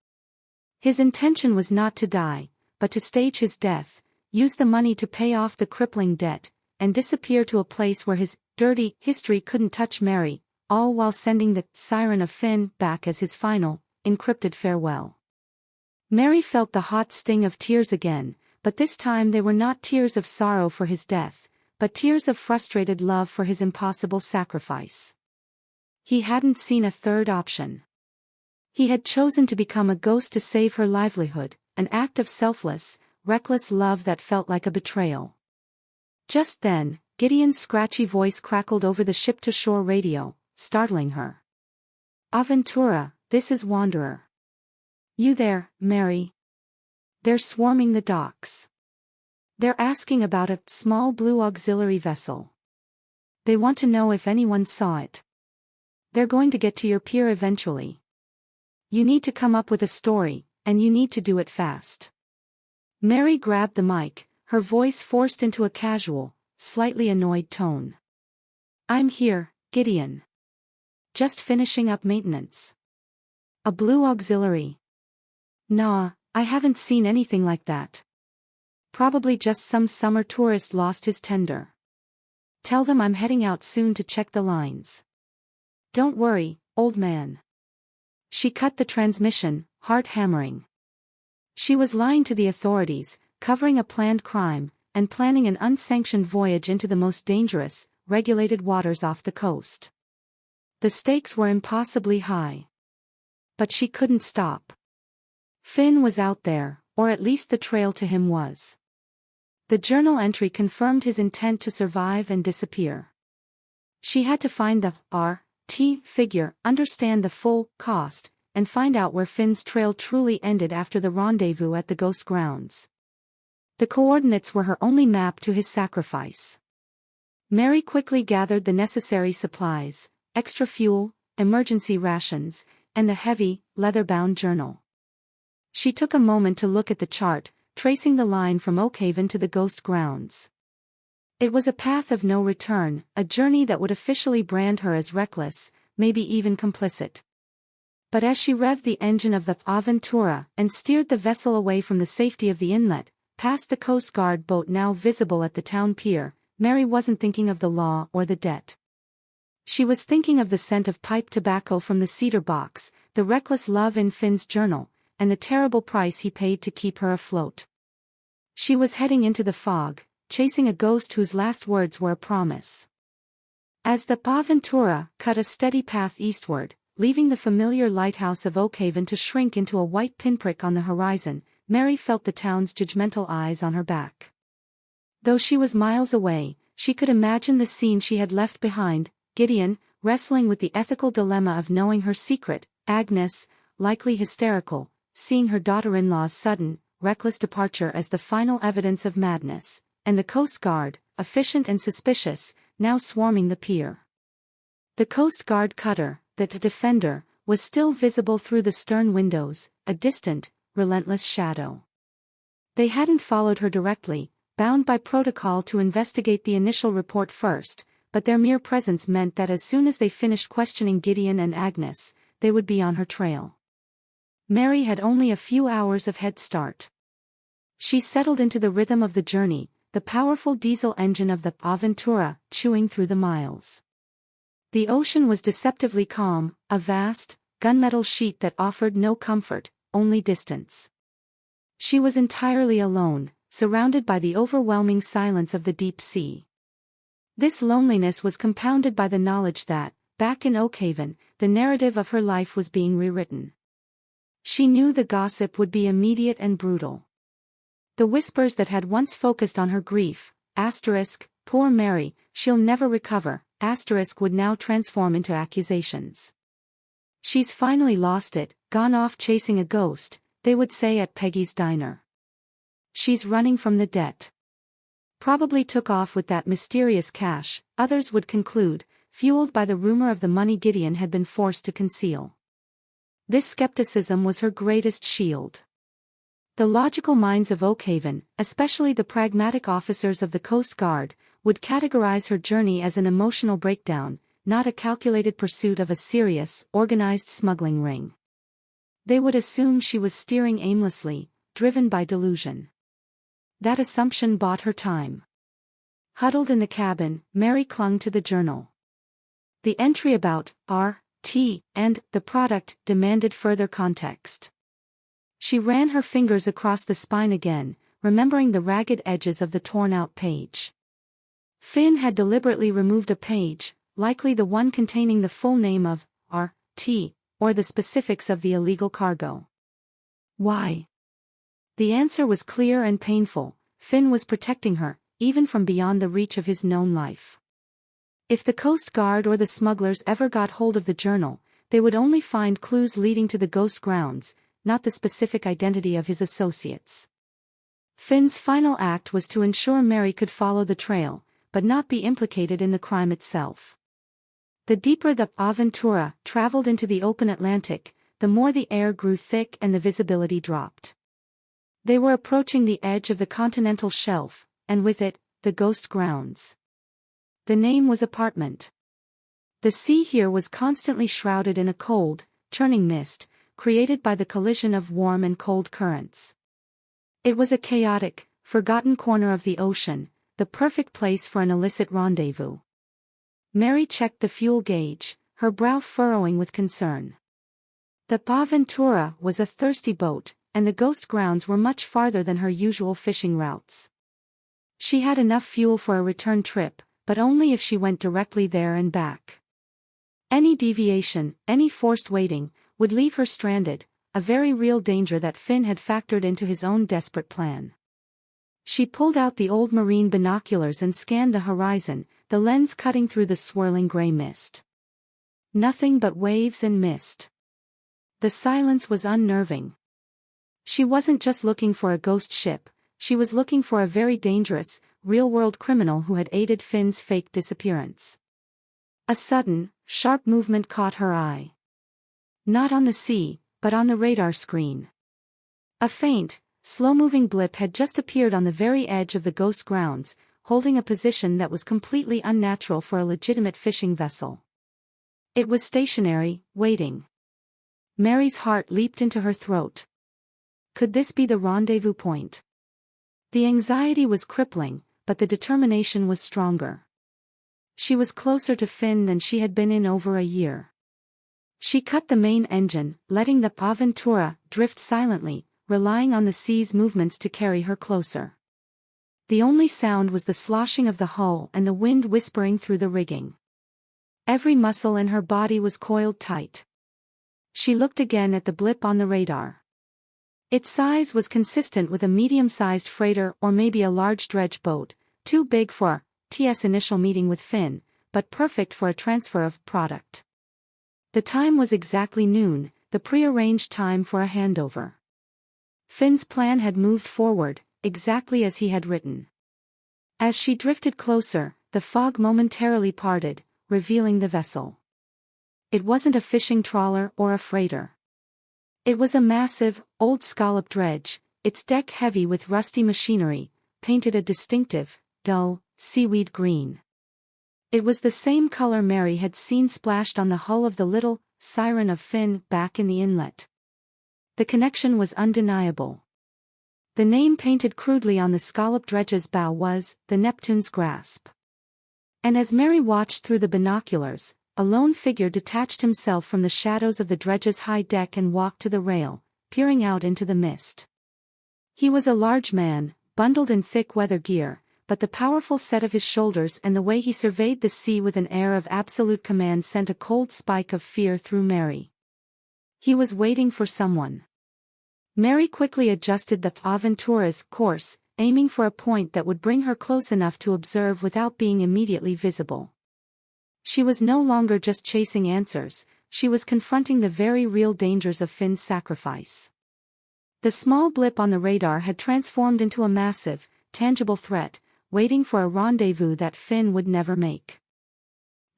Speaker 1: His intention was not to die, but to stage his death, use the money to pay off the crippling debt, and disappear to a place where his dirty history couldn't touch Mary, all while sending the siren of Finn back as his final, encrypted farewell. Mary felt the hot sting of tears again, but this time they were not tears of sorrow for his death, but tears of frustrated love for his impossible sacrifice. He hadn't seen a third option. He had chosen to become a ghost to save her livelihood, an act of selfless, reckless love that felt like a betrayal. Just then, Gideon's scratchy voice crackled over the ship-to-shore radio, startling her. Aventura, this is Wanderer. You there, Mary? They're swarming the docks. They're asking about a small blue auxiliary vessel. They want to know if anyone saw it. They're going to get to your pier eventually. You need to come up with a story, and you need to do it fast. Mary grabbed the mic, her voice forced into a casual, slightly annoyed tone. I'm here, Gideon. Just finishing up maintenance. A blue auxiliary. Nah, I haven't seen anything like that. Probably just some summer tourist lost his tender. Tell them I'm heading out soon to check the lines. Don't worry, old man. She cut the transmission, heart hammering. She was lying to the authorities, covering a planned crime, and planning an unsanctioned voyage into the most dangerous, regulated waters off the coast. The stakes were impossibly high. But she couldn't stop. Finn was out there, or at least the trail to him was. The journal entry confirmed his intent to survive and disappear. She had to find the R.T. figure, understand the full cost, and find out where Finn's trail truly ended after the rendezvous at the ghost grounds. The coordinates were her only map to his sacrifice. Mary quickly gathered the necessary supplies, extra fuel, emergency rations, and the heavy, leather-bound journal. She took a moment to look at the chart, tracing the line from Oakhaven to the ghost grounds. It was a path of no return, a journey that would officially brand her as reckless, maybe even complicit. But as she revved the engine of the Aventura and steered the vessel away from the safety of the inlet, past the Coast Guard boat now visible at the town pier, Mary wasn't thinking of the law or the debt. She was thinking of the scent of pipe tobacco from the cedar box, the reckless love in Finn's journal, and the terrible price he paid to keep her afloat. She was heading into the fog, chasing a ghost whose last words were a promise. As the Aventura cut a steady path eastward, leaving the familiar lighthouse of Oakhaven to shrink into a white pinprick on the horizon, Mary felt the town's judgmental eyes on her back. Though she was miles away, she could imagine the scene she had left behind, Gideon, wrestling with the ethical dilemma of knowing her secret, Agnes, likely hysterical, seeing her daughter-in-law's sudden, reckless departure as the final evidence of madness, and the Coast Guard, efficient and suspicious, now swarming the pier. The Coast Guard cutter, the Defender, was still visible through the stern windows, a distant, relentless shadow. They hadn't followed her directly, bound by protocol to investigate the initial report first, but their mere presence meant that as soon as they finished questioning Gideon and Agnes, they would be on her trail. Mary had only a few hours of head start. She settled into the rhythm of the journey, the powerful diesel engine of the Aventura chewing through the miles. The ocean was deceptively calm, a vast, gunmetal sheet that offered no comfort, only distance. She was entirely alone, surrounded by the overwhelming silence of the deep sea. This loneliness was compounded by the knowledge that, back in Oakhaven, the narrative of her life was being rewritten. She knew the gossip would be immediate and brutal. The whispers that had once focused on her grief, poor Mary, she'll never recover, would now transform into accusations. She's finally lost it, gone off chasing a ghost, they would say at Peggy's diner. She's running from the debt. Probably took off with that mysterious cash, others would conclude, fueled by the rumor of the money Gideon had been forced to conceal. This skepticism was her greatest shield. The logical minds of Oakhaven, especially the pragmatic officers of the Coast Guard, would categorize her journey as an emotional breakdown, not a calculated pursuit of a serious, organized smuggling ring. They would assume she was steering aimlessly, driven by delusion. That assumption bought her time. Huddled in the cabin, Mary clung to the journal. The entry about R.T. and the product demanded further context. She ran her fingers across the spine again, remembering the ragged edges of the torn-out page. Finn had deliberately removed a page, likely the one containing the full name of R.T., or the specifics of the illegal cargo. Why? The answer was clear and painful. Finn was protecting her, even from beyond the reach of his known life. If the Coast Guard or the smugglers ever got hold of the journal, they would only find clues leading to the ghost grounds, not the specific identity of his associates. Finn's final act was to ensure Mary could follow the trail, but not be implicated in the crime itself. The deeper the Aventura traveled into the open Atlantic, the more the air grew thick and the visibility dropped. They were approaching the edge of the continental shelf, and with it, the ghost grounds. The name was apartment. The sea here was constantly shrouded in a cold, churning mist, created by the collision of warm and cold currents. It was a chaotic, forgotten corner of the ocean, the perfect place for an illicit rendezvous. Mary checked the fuel gauge, her brow furrowing with concern. The Aventura was a thirsty boat, and the ghost grounds were much farther than her usual fishing routes. She had enough fuel for a return trip, but only if she went directly there and back. Any deviation, any forced waiting, would leave her stranded, a very real danger that Finn had factored into his own desperate plan. She pulled out the old marine binoculars and scanned the horizon, the lens cutting through the swirling gray mist. Nothing but waves and mist. The silence was unnerving. She wasn't just looking for a ghost ship, she was looking for a very dangerous, real-world criminal who had aided Finn's fake disappearance. A sudden, sharp movement caught her eye. Not on the sea, but on the radar screen. A faint, slow-moving blip had just appeared on the very edge of the ghost grounds, holding a position that was completely unnatural for a legitimate fishing vessel. It was stationary, waiting. Mary's heart leaped into her throat. Could this be the rendezvous point? The anxiety was crippling, but the determination was stronger. She was closer to Finn than she had been in over a year. She cut the main engine, letting the Aventura drift silently, relying on the sea's movements to carry her closer. The only sound was the sloshing of the hull and the wind whispering through the rigging. Every muscle in her body was coiled tight. She looked again at the blip on the radar. Its size was consistent with a medium-sized freighter or maybe a large dredge boat, too big for T.'s initial meeting with Finn, but perfect for a transfer of product. The time was exactly noon, the prearranged time for a handover. Finn's plan had moved forward, exactly as he had written. As she drifted closer, the fog momentarily parted, revealing the vessel. It wasn't a fishing trawler or a freighter. It was a massive, old scallop dredge, its deck heavy with rusty machinery, painted a distinctive, dull, seaweed green. It was the same color Mary had seen splashed on the hull of the little Siren of Finn back in the inlet. The connection was undeniable. The name painted crudely on the scallop dredge's bow was the Neptune's Grasp. And as Mary watched through the binoculars, a lone figure detached himself from the shadows of the dredge's high deck and walked to the rail, peering out into the mist. He was a large man, bundled in thick weather gear, but the powerful set of his shoulders and the way he surveyed the sea with an air of absolute command sent a cold spike of fear through Mary. He was waiting for someone. Mary quickly adjusted the Aventura's course, aiming for a point that would bring her close enough to observe without being immediately visible. She was no longer just chasing answers, she was confronting the very real dangers of Finn's sacrifice. The small blip on the radar had transformed into a massive, tangible threat, waiting for a rendezvous that Finn would never make.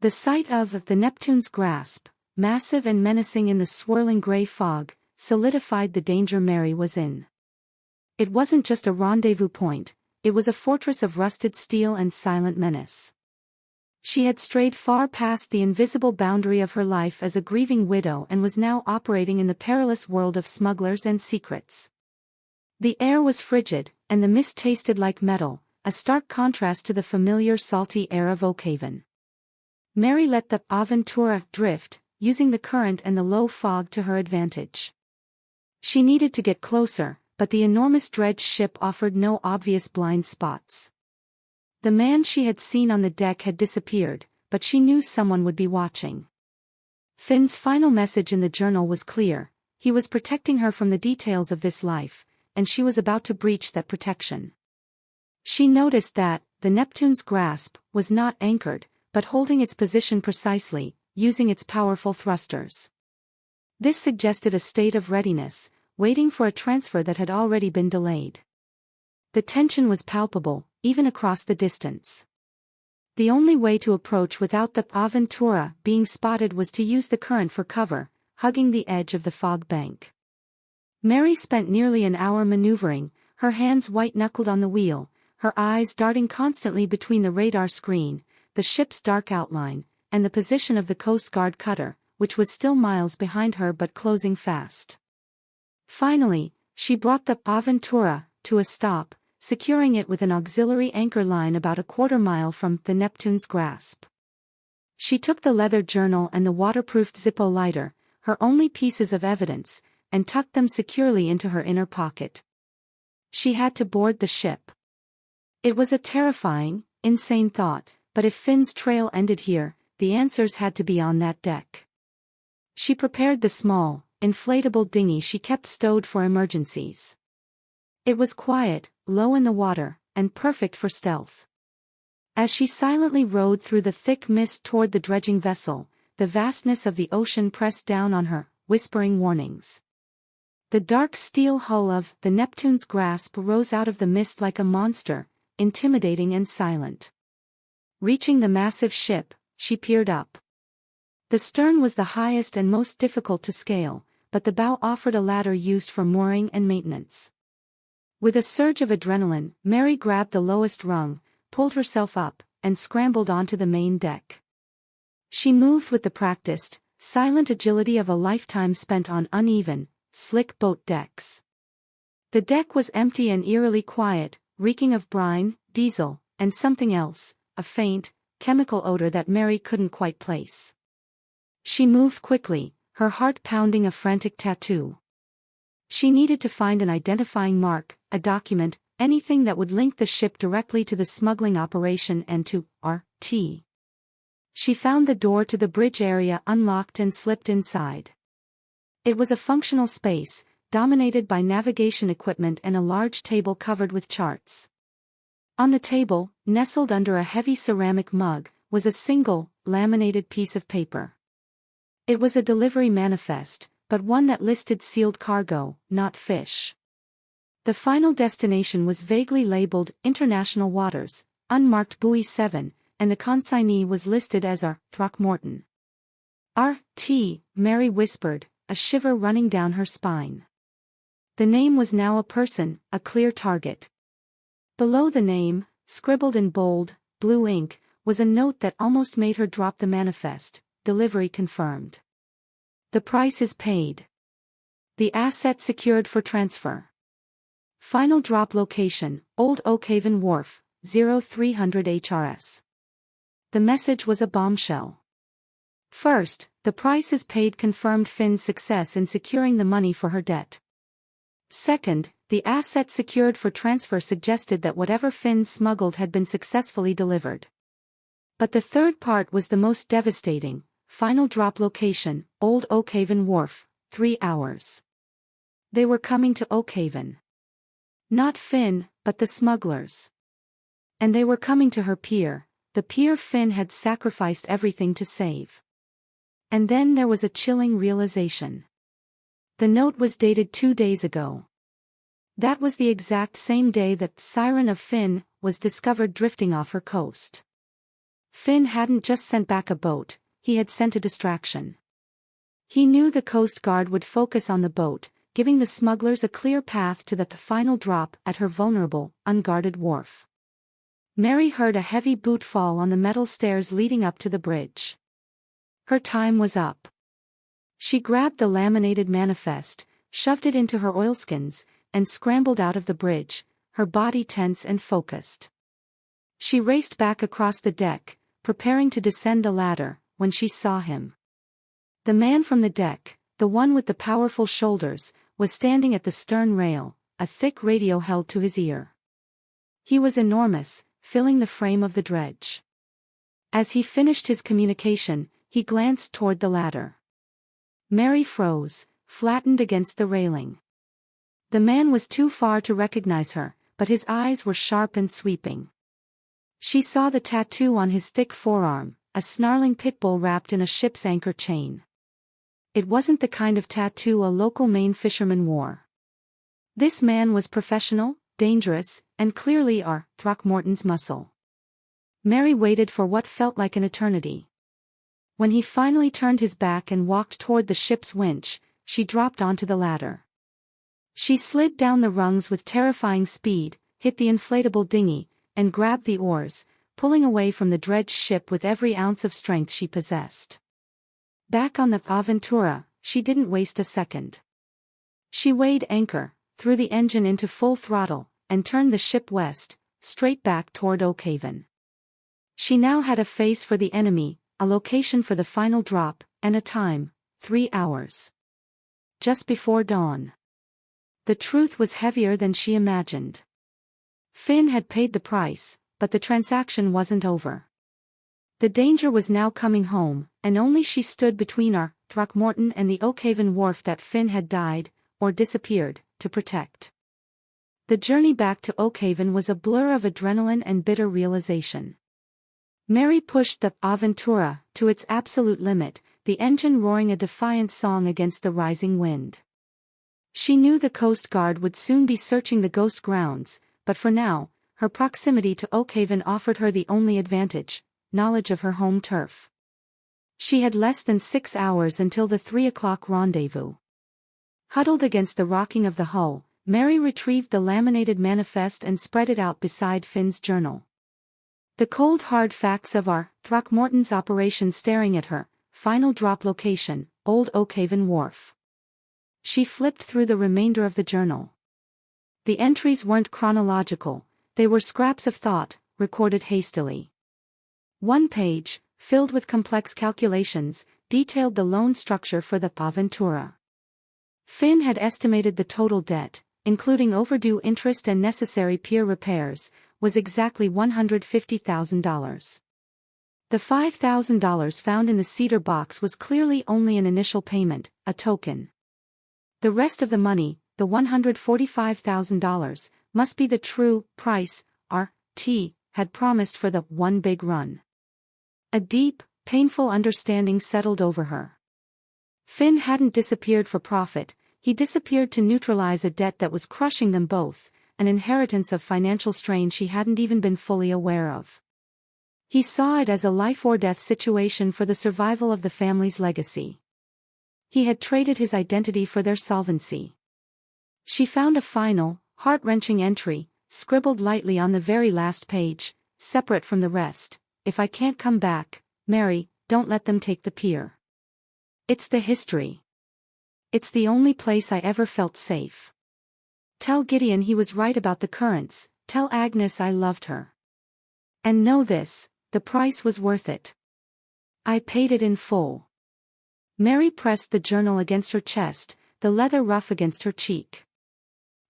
Speaker 1: The sight of the Neptune's Grasp, massive and menacing in the swirling gray fog, solidified the danger Mary was in. It wasn't just a rendezvous point, it was a fortress of rusted steel and silent menace. She had strayed far past the invisible boundary of her life as a grieving widow and was now operating in the perilous world of smugglers and secrets. The air was frigid, and the mist tasted like metal, a stark contrast to the familiar salty air of Oakhaven. Mary let the Aventura drift, using the current and the low fog to her advantage. She needed to get closer, but the enormous dredge ship offered no obvious blind spots. The man she had seen on the deck had disappeared, but she knew someone would be watching. Finn's final message in the journal was clear: he was protecting her from the details of this life, and she was about to breach that protection. She noticed that the Neptune's Grasp was not anchored, but holding its position precisely, using its powerful thrusters. This suggested a state of readiness, waiting for a transfer that had already been delayed. The tension was palpable, even across the distance. The only way to approach without the Aventura being spotted was to use the current for cover, hugging the edge of the fog bank. Mary spent nearly an hour maneuvering, her hands white-knuckled on the wheel, her eyes darting constantly between the radar screen, the ship's dark outline, and the position of the Coast Guard cutter, which was still miles behind her but closing fast. Finally, she brought the Aventura to a stop, securing it with an auxiliary anchor line about a quarter-mile from the Neptune's Grasp. She took the leather journal and the waterproofed Zippo lighter, her only pieces of evidence, and tucked them securely into her inner pocket. She had to board the ship. It was a terrifying, insane thought, but if Finn's trail ended here, the answers had to be on that deck. She prepared the small, inflatable dinghy she kept stowed for emergencies. It was quiet, low in the water, and perfect for stealth. As she silently rowed through the thick mist toward the dredging vessel, the vastness of the ocean pressed down on her, whispering warnings. The dark steel hull of the Neptune's grasp rose out of the mist like a monster, intimidating and silent. Reaching the massive ship, she peered up. The stern was the highest and most difficult to scale, but the bow offered a ladder used for mooring and maintenance. With a surge of adrenaline, Mary grabbed the lowest rung, pulled herself up, and scrambled onto the main deck. She moved with the practiced, silent agility of a lifetime spent on uneven, slick boat decks. The deck was empty and eerily quiet, reeking of brine, diesel, and something else, a faint, chemical odor that Mary couldn't quite place. She moved quickly, her heart pounding a frantic tattoo. She needed to find an identifying mark, a document, anything that would link the ship directly to the smuggling operation and to R.T. She found the door to the bridge area unlocked and slipped inside. It was a functional space, dominated by navigation equipment and a large table covered with charts. On the table, nestled under a heavy ceramic mug, was a single, laminated piece of paper. It was a delivery manifest, but one that listed sealed cargo, not fish. The final destination was vaguely labeled International Waters, unmarked Buoy 7, and the consignee was listed as R. Throckmorton. R.T., Mary whispered, a shiver running down her spine. The name was now a person, a clear target. Below the name, scribbled in bold, blue ink, was a note that almost made her drop the manifest: delivery confirmed. The price is paid. The asset secured for transfer. Final drop location, Old Oakhaven Wharf, 0300 HRS. The message was a bombshell. First, the price is paid confirmed Finn's success in securing the money for her debt. Second, the asset secured for transfer suggested that whatever Finn smuggled had been successfully delivered. But the third part was the most devastating: final drop location, Old Oakhaven Wharf, 3 hours. They were coming to Oakhaven. Not Finn, but the smugglers. And they were coming to her pier, the pier Finn had sacrificed everything to save. And then there was a chilling realization. The note was dated 2 days ago. That was the exact same day that Siren of Finn was discovered drifting off her coast. Finn hadn't just sent back a boat, he had sent a distraction. He knew the Coast Guard would focus on the boat, giving the smugglers a clear path to the final drop at her vulnerable, unguarded wharf. Mary heard a heavy boot fall on the metal stairs leading up to the bridge. Her time was up. She grabbed the laminated manifest, shoved it into her oilskins, and scrambled out of the bridge, her body tense and focused. She raced back across the deck, preparing to descend the ladder, when she saw him. The man from the deck, the one with the powerful shoulders, was standing at the stern rail, a thick radio held to his ear. He was enormous, filling the frame of the dredge. As he finished his communication, he glanced toward the ladder. Mary froze, flattened against the railing. The man was too far to recognize her, but his eyes were sharp and sweeping. She saw the tattoo on his thick forearm, a snarling pit bull wrapped in a ship's anchor chain. It wasn't the kind of tattoo a local Maine fisherman wore. This man was professional, dangerous, and clearly R. Throckmorton's muscle. Mary waited for what felt like an eternity. When he finally turned his back and walked toward the ship's winch, she dropped onto the ladder. She slid down the rungs with terrifying speed, hit the inflatable dinghy, and grabbed the oars, pulling away from the dredged ship with every ounce of strength she possessed. Back on the Aventura, she didn't waste a second. She weighed anchor, threw the engine into full throttle, and turned the ship west, straight back toward Oakhaven. She now had a face for the enemy, a location for the final drop, and a time: 3 hours. Just before dawn. The truth was heavier than she imagined. Finn had paid the price, but the transaction wasn't over. The danger was now coming home, and only she stood between R. Throckmorton and the Oakhaven wharf that Finn had died, or disappeared, to protect. The journey back to Oakhaven was a blur of adrenaline and bitter realization. Mary pushed the Aventura to its absolute limit, the engine roaring a defiant song against the rising wind. She knew the Coast Guard would soon be searching the ghost grounds, but for now, her proximity to Oakhaven offered her the only advantage: knowledge of her home turf. She had less than 6 hours until the 3 o'clock rendezvous. Huddled against the rocking of the hull, Mary retrieved the laminated manifest and spread it out beside Finn's journal. The cold hard facts of our Throckmorton's operation staring at her: final drop location, Old Oakhaven Wharf. She flipped through the remainder of the journal. The entries weren't chronological, they were scraps of thought, recorded hastily. One page, filled with complex calculations, detailed the loan structure for the Aventura. Finn had estimated the total debt, including overdue interest and necessary pier repairs, was exactly $150,000. The $5,000 found in the cedar box was clearly only an initial payment, a token. The rest of the money, the $145,000, must be the true price R.T. had promised for the one big run. A deep, painful understanding settled over her. Finn hadn't disappeared for profit, he disappeared to neutralize a debt that was crushing them both, an inheritance of financial strain she hadn't even been fully aware of. He saw it as a life-or-death situation for the survival of the family's legacy. He had traded his identity for their solvency. She found a final, heart-wrenching entry, scribbled lightly on the very last page, separate from the rest: "If I can't come back, Mary, don't let them take the pier. It's the history. It's the only place I ever felt safe. Tell Gideon he was right about the currents, tell Agnes I loved her. And know this, the price was worth it. I paid it in full." Mary pressed the journal against her chest, the leather ruff against her cheek.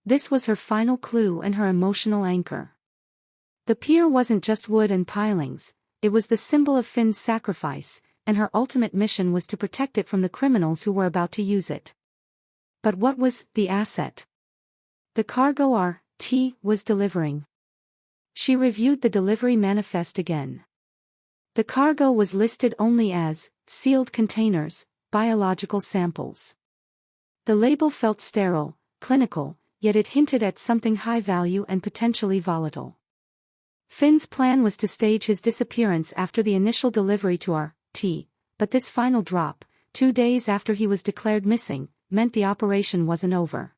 Speaker 1: This was her final clue and her emotional anchor. The pier wasn't just wood and pilings, it was the symbol of Finn's sacrifice, and her ultimate mission was to protect it from the criminals who were about to use it. But what was the asset? The cargo R.T. was delivering. She reviewed the delivery manifest again. The cargo was listed only as sealed containers, biological samples. The label felt sterile, clinical, yet it hinted at something high value and potentially volatile. Finn's plan was to stage his disappearance after the initial delivery to R.T., but this final drop, 2 days after he was declared missing, meant the operation wasn't over.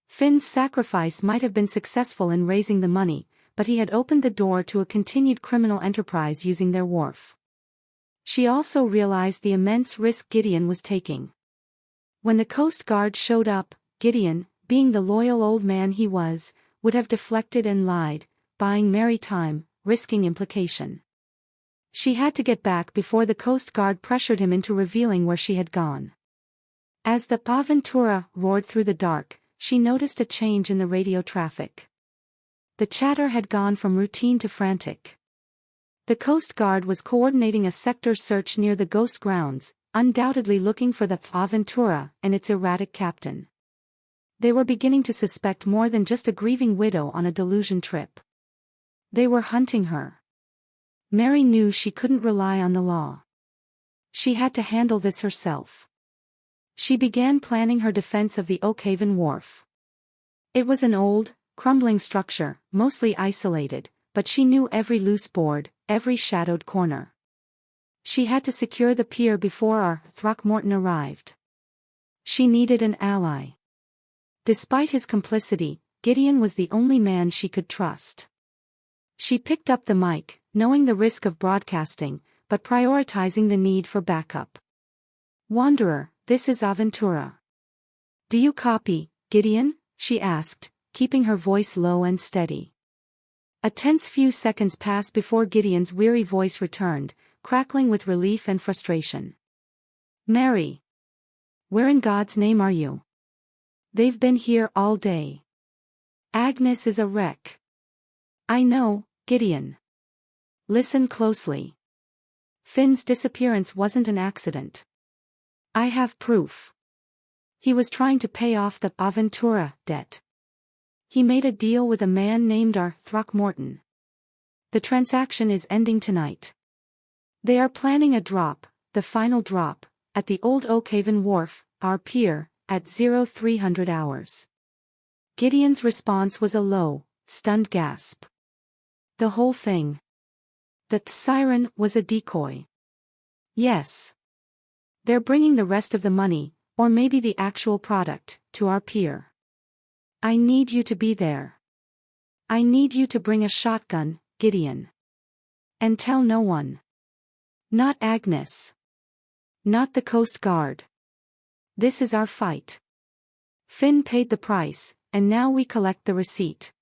Speaker 1: Finn's sacrifice might have been successful in raising the money, but he had opened the door to a continued criminal enterprise using their wharf. She also realized the immense risk Gideon was taking. When the Coast Guard showed up, Gideon, being the loyal old man he was, would have deflected and lied, buying Mary time, risking implication. She had to get back before the Coast Guard pressured him into revealing where she had gone. As the Aventura roared through the dark, she noticed a change in the radio traffic. The chatter had gone from routine to frantic. The Coast Guard was coordinating a sector search near the ghost grounds, undoubtedly looking for the Aventura and its erratic captain. They were beginning to suspect more than just a grieving widow on a delusion trip. They were hunting her. Mary knew she couldn't rely on the law. She had to handle this herself. She began planning her defense of the Oakhaven wharf. It was an old, crumbling structure, mostly isolated, but she knew every loose board, every shadowed corner. She had to secure the pier before our Throckmorton arrived. She needed an ally. Despite his complicity, Gideon was the only man she could trust. She picked up the mic, knowing the risk of broadcasting, but prioritizing the need for backup. "Wanderer, this is Aventura. Do you copy, Gideon?" she asked, keeping her voice low and steady. A tense few seconds passed before Gideon's weary voice returned, crackling with relief and frustration. "Mary. Where in God's name are you? They've been here all day. Agnes is a wreck." "I know, Gideon. Listen closely. Finn's disappearance wasn't an accident. I have proof. He was trying to pay off the Aventura debt. He made a deal with a man named Throckmorton. The transaction is ending tonight. They are planning a drop, the final drop, at the old Oakhaven wharf, our pier, at 0300 hours. Gideon's response was a low, stunned gasp. The whole thing. The siren was a decoy. Yes. They're bringing the rest of the money, or maybe the actual product, to our pier. I need you to be there. I need you to bring a shotgun, Gideon. And tell no one. Not Agnes. Not the Coast Guard. This is our fight. Finn paid the price, and now we collect the receipt.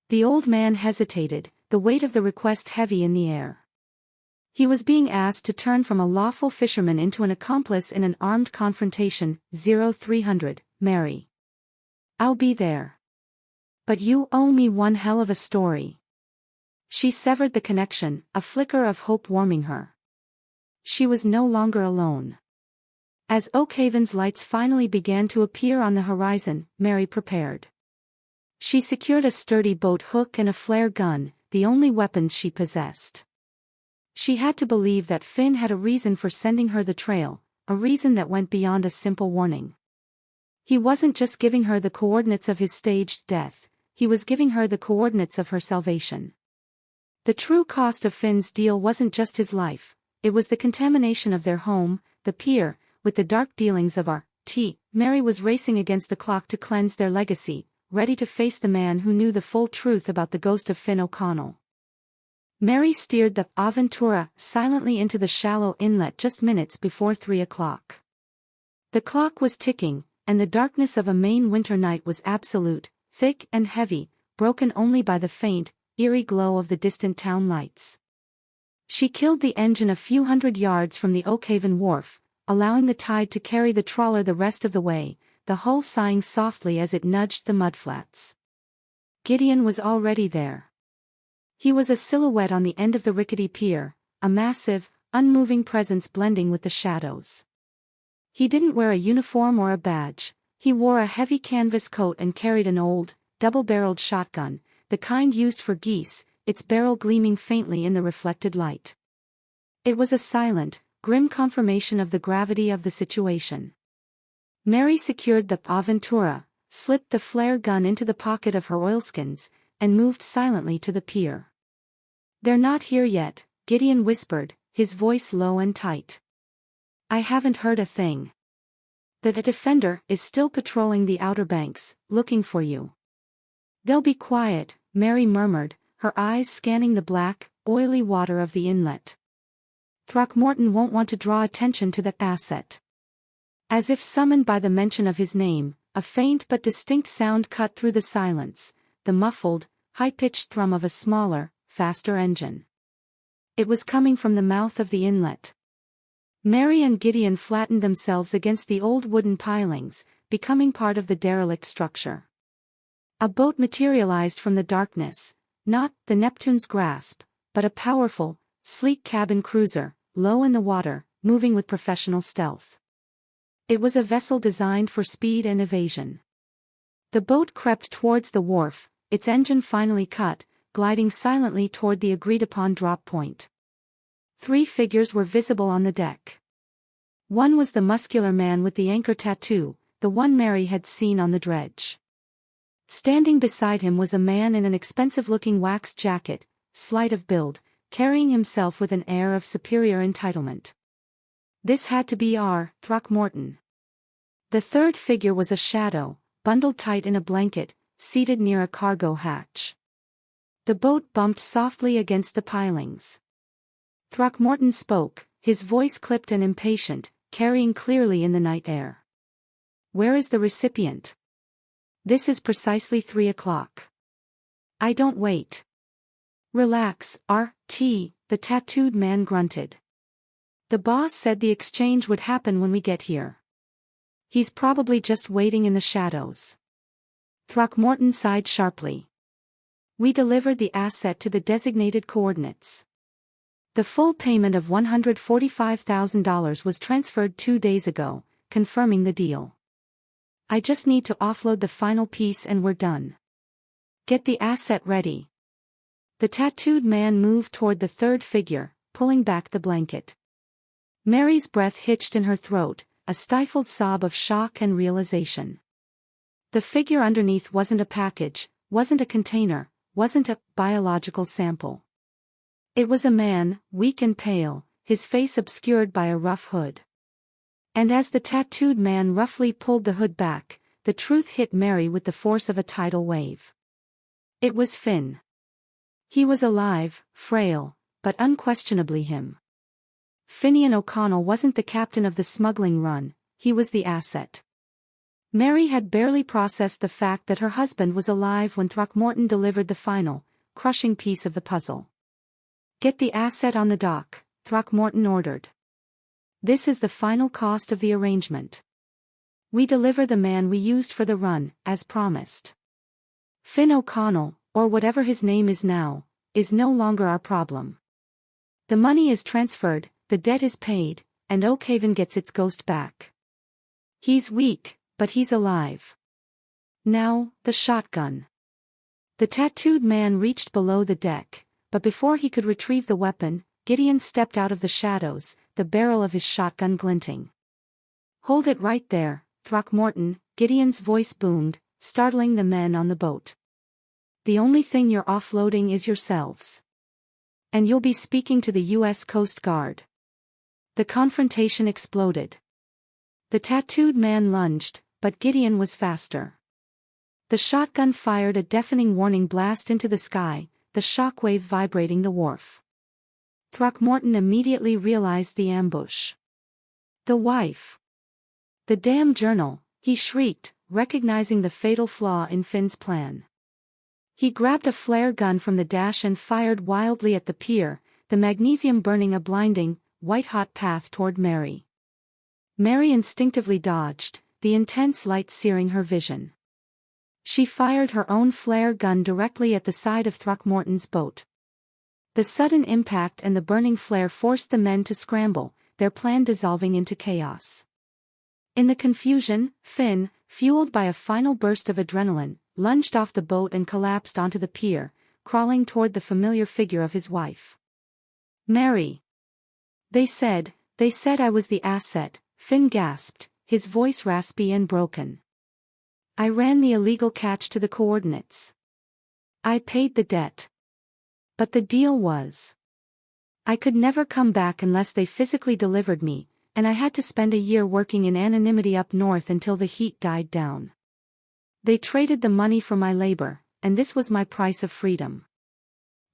Speaker 1: The old man hesitated, the weight of the request heavy in the air. He was being asked to turn from a lawful fisherman into an accomplice in an armed confrontation. 0300, Mary. I'll be there. But you owe me one hell of a story. She severed the connection, a flicker of hope warming her. She was no longer alone. As Oakhaven's lights finally began to appear on the horizon, Mary prepared. She secured a sturdy boat hook and a flare gun, the only weapons she possessed. She had to believe that Finn had a reason for sending her the trail, a reason that went beyond a simple warning. He wasn't just giving her the coordinates of his staged death, he was giving her the coordinates of her salvation. The true cost of Finn's deal wasn't just his life, it was the contamination of their home, the pier, with the dark dealings of R.T. Mary was racing against the clock to cleanse their legacy, ready to face the man who knew the full truth about the ghost of Finn O'Connell. Mary steered the Aventura silently into the shallow inlet just minutes before 3 o'clock. The clock was ticking, and the darkness of a Maine winter night was absolute, thick and heavy, broken only by the faint, eerie glow of the distant town lights. She killed the engine a few hundred yards from the Oakhaven wharf, allowing the tide to carry the trawler the rest of the way, the hull sighing softly as it nudged the mudflats. Gideon was already there. He was a silhouette on the end of the rickety pier, a massive, unmoving presence blending with the shadows. He didn't wear a uniform or a badge, he wore a heavy canvas coat and carried an old, double-barreled shotgun, the kind used for geese, its barrel gleaming faintly in the reflected light. It was a silent, grim confirmation of the gravity of the situation. Mary secured the Aventura, slipped the flare gun into the pocket of her oilskins, and moved silently to the pier. "They're not here yet," Gideon whispered, his voice low and tight. "I haven't heard a thing. The defender is still patrolling the Outer Banks, looking for you." "They'll be quiet," Mary murmured, her eyes scanning the black, oily water of the inlet. "Throckmorton won't want to draw attention to that asset." As if summoned by the mention of his name, a faint but distinct sound cut through the silence, the muffled, high-pitched thrum of a smaller, faster engine. It was coming from the mouth of the inlet. Mary and Gideon flattened themselves against the old wooden pilings, becoming part of the derelict structure. A boat materialized from the darkness, not the Neptune's grasp, but a powerful, sleek cabin cruiser, low in the water, moving with professional stealth. It was a vessel designed for speed and evasion. The boat crept towards the wharf, its engine finally cut, gliding silently toward the agreed-upon drop point. 3 figures were visible on the deck. One was the muscular man with the anchor tattoo, the one Mary had seen on the dredge. Standing beside him was a man in an expensive-looking wax jacket, slight of build, carrying himself with an air of superior entitlement. This had to be Throckmorton. The third figure was a shadow, bundled tight in a blanket, seated near a cargo hatch. The boat bumped softly against the pilings. Throckmorton spoke, his voice clipped and impatient, carrying clearly in the night air. "Where is the recipient?" "This is precisely 3 o'clock. "I don't wait." "Relax, R.T., the tattooed man grunted. "The boss said the exchange would happen when we get here. He's probably just waiting in the shadows." Throckmorton sighed sharply. "We delivered the asset to the designated coordinates. The full payment of $145,000 was transferred 2 days ago, confirming the deal. I just need to offload the final piece and we're done. Get the asset ready. The tattooed man moved toward the third figure, pulling back the blanket. Mary's breath hitched in her throat, a stifled sob of shock and realization. The figure underneath wasn't a package, wasn't a container, wasn't a biological sample. It was a man, weak and pale, his face obscured by a rough hood. And as the tattooed man roughly pulled the hood back, the truth hit Mary with the force of a tidal wave. It was Finn. He was alive, frail, but unquestionably him. Finnian O'Connell wasn't the captain of the smuggling run, he was the asset. Mary had barely processed the fact that her husband was alive when Throckmorton delivered the final, crushing piece of the puzzle. Get the asset on the dock, Throckmorton ordered. This is the final cost of the arrangement. We deliver the man we used for the run, as promised. Finn O'Connell, or whatever his name is now, is no longer our problem. The money is transferred, the debt is paid, and Oakhaven gets its ghost back. He's weak, but he's alive. Now, the shotgun. The tattooed man reached below the deck, but before he could retrieve the weapon, Gideon stepped out of the shadows, the barrel of his shotgun glinting. Hold it right there, Throckmorton, Gideon's voice boomed, startling the men on the boat. The only thing you're offloading is yourselves. And you'll be speaking to the U.S. Coast Guard. The confrontation exploded. The tattooed man lunged, but Gideon was faster. The shotgun fired a deafening warning blast into the sky, the shockwave vibrating the wharf. Throckmorton immediately realized the ambush. The wife. The damn journal, he shrieked, recognizing the fatal flaw in Finn's plan. He grabbed a flare gun from the dash and fired wildly at the pier, the magnesium burning a blinding, white-hot path toward Mary. Mary instinctively dodged, the intense light searing her vision. She fired her own flare gun directly at the side of Throckmorton's boat. The sudden impact and the burning flare forced the men to scramble, their plan dissolving into chaos. In the confusion, Finn, fueled by a final burst of adrenaline, lunged off the boat and collapsed onto the pier, crawling toward the familiar figure of his wife. Mary. They said I was the asset, Finn gasped, his voice raspy and broken. I ran the illegal catch to the coordinates. I paid the debt. But the deal was, I could never come back unless they physically delivered me, and I had to spend a year working in anonymity up north until the heat died down. They traded the money for my labor, and this was my price of freedom.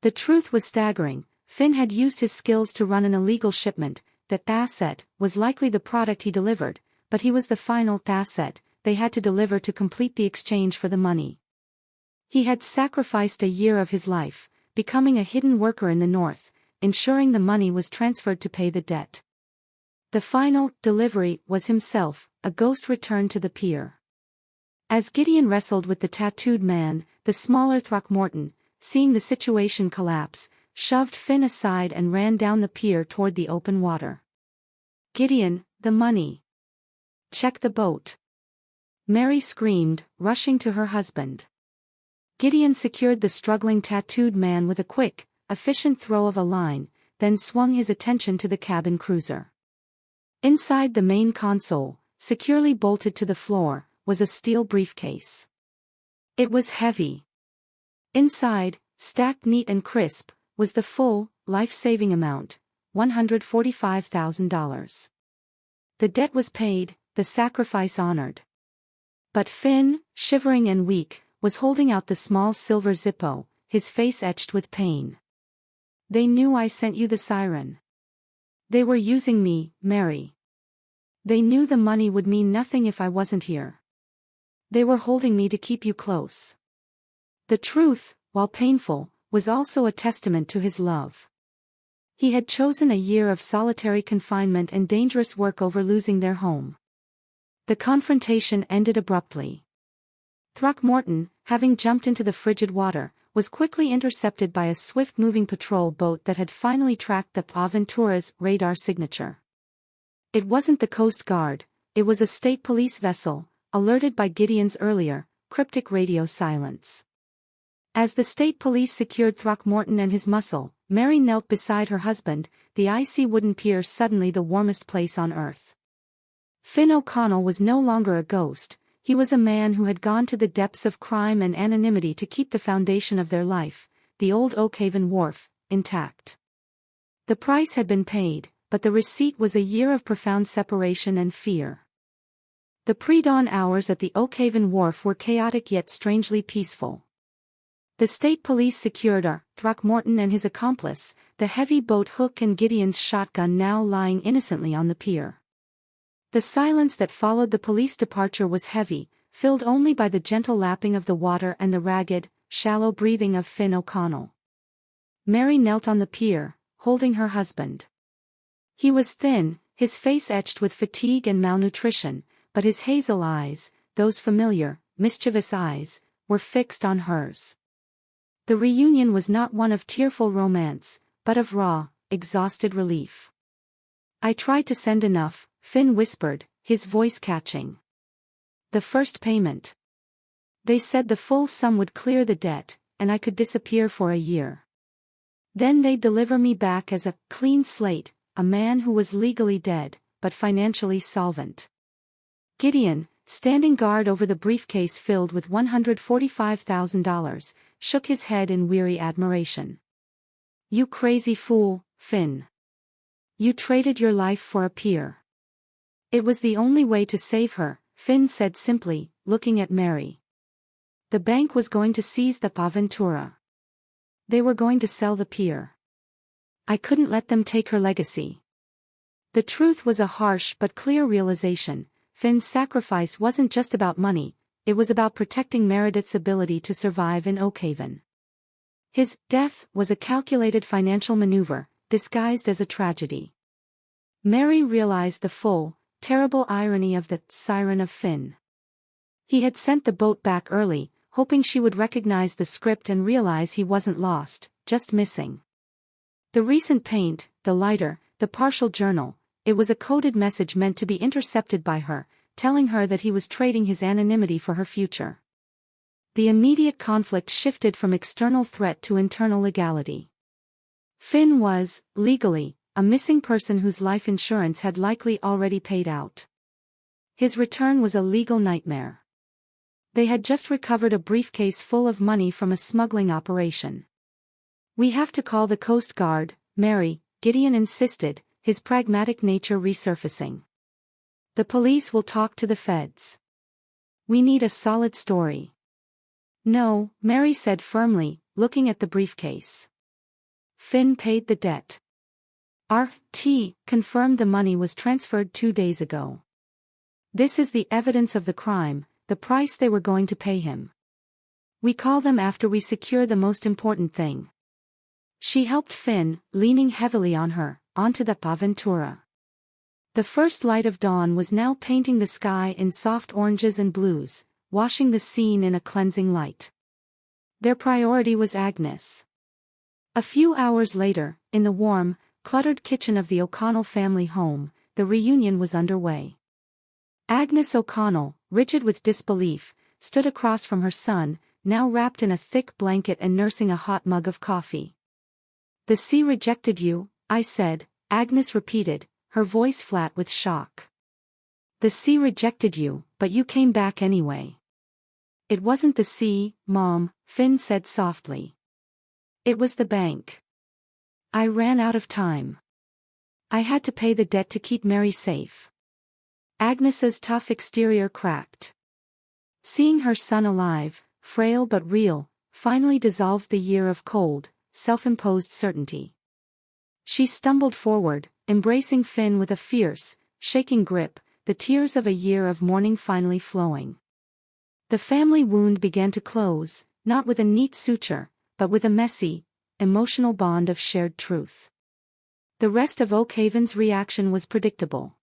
Speaker 1: The truth was staggering. Finn had used his skills to run an illegal shipment. That asset was likely the product he delivered, but he was the final asset they had to deliver to complete the exchange for the money. He had sacrificed a year of his life, becoming a hidden worker in the north, ensuring the money was transferred to pay the debt. The final delivery was himself, a ghost returned to the pier. As Gideon wrestled with the tattooed man, the smaller Throckmorton, seeing the situation collapse, shoved Finn aside and ran down the pier toward the open water. Gideon, the money. Check the boat. Mary screamed, rushing to her husband. Gideon secured the struggling tattooed man with a quick, efficient throw of a line, then swung his attention to the cabin cruiser. Inside the main console, securely bolted to the floor, was a steel briefcase. It was heavy. Inside, stacked neat and crisp, was the full, life-saving amount, $145,000. The debt was paid, the sacrifice honored. But Finn, shivering and weak, was holding out the small silver Zippo, his face etched with pain. They knew I sent you the siren. They were using me, Mary. They knew the money would mean nothing if I wasn't here. They were holding me to keep you close. The truth, while painful, was also a testament to his love. He had chosen a year of solitary confinement and dangerous work over losing their home. The confrontation ended abruptly. Throckmorton, having jumped into the frigid water, was quickly intercepted by a swift-moving patrol boat that had finally tracked the Aventura's radar signature. It wasn't the Coast Guard, it was a state police vessel, alerted by Gideon's earlier, cryptic radio silence. As the state police secured Throckmorton and his muscle, Mary knelt beside her husband, the icy wooden pier suddenly the warmest place on earth. Finn O'Connell was no longer a ghost, he was a man who had gone to the depths of crime and anonymity to keep the foundation of their life, the old Oakhaven wharf, intact. The price had been paid, but the receipt was a year of profound separation and fear. The pre-dawn hours at the Oakhaven wharf were chaotic yet strangely peaceful. The state police secured Throckmorton and his accomplice, the heavy boat hook and Gideon's shotgun now lying innocently on the pier. The silence that followed the police departure was heavy, filled only by the gentle lapping of the water and the ragged, shallow breathing of Finn O'Connell. Mary knelt on the pier, holding her husband. He was thin, his face etched with fatigue and malnutrition, but his hazel eyes, those familiar, mischievous eyes, were fixed on hers. The reunion was not one of tearful romance, but of raw, exhausted relief. "I tried to send enough," Finn whispered, his voice catching. "The first payment. They said the full sum would clear the debt, and I could disappear for a year. Then they'd deliver me back as a clean slate, a man who was legally dead, but financially solvent." Gideon, standing guard over the briefcase filled with $145,000, shook his head in weary admiration. "You crazy fool, Finn. You traded your life for a pier." "It was the only way to save her," Finn said simply, looking at Mary. "The bank was going to seize the Aventura. They were going to sell the pier. I couldn't let them take her legacy." The truth was a harsh but clear realization. Finn's sacrifice wasn't just about money, it was about protecting Meredith's ability to survive in Oakhaven. His death was a calculated financial maneuver, disguised as a tragedy. Mary realized the full, terrible irony of the siren of Finn. He had sent the boat back early, hoping she would recognize the script and realize he wasn't lost, just missing. The recent paint, the lighter, the partial journal, it was a coded message meant to be intercepted by her, telling her that he was trading his anonymity for her future. The immediate conflict shifted from external threat to internal legality. Finn was, legally, a missing person whose life insurance had likely already paid out. His return was a legal nightmare. They had just recovered a briefcase full of money from a smuggling operation. "We have to call the Coast Guard, Mary," Gideon insisted, his pragmatic nature resurfacing. "The police will talk to the feds. We need a solid story." "No," Mary said firmly, looking at the briefcase. "Finn paid the debt. RT confirmed the money was transferred 2 days ago. This is the evidence of the crime, the price they were going to pay him. We call them after we secure the most important thing." She helped Finn, leaning heavily on her, onto the Aventura. The first light of dawn was now painting the sky in soft oranges and blues, washing the scene in a cleansing light. Their priority was Agnes. A few hours later, in the warm, cluttered kitchen of the O'Connell family home, the reunion was underway. Agnes O'Connell, rigid with disbelief, stood across from her son, now wrapped in a thick blanket and nursing a hot mug of coffee. "The sea rejected you," I said, Agnes repeated, her voice flat with shock. "The sea rejected you, but you came back anyway." "It wasn't the sea, Mom," Finn said softly. "It was the bank. I ran out of time. I had to pay the debt to keep Mary safe." Agnes's tough exterior cracked. Seeing her son alive, frail but real, finally dissolved the year of cold, self-imposed certainty. She stumbled forward, embracing Finn with a fierce, shaking grip, the tears of a year of mourning finally flowing. The family wound began to close, not with a neat suture, but with a messy, emotional bond of shared truth. The rest of Oakhaven's reaction was predictable.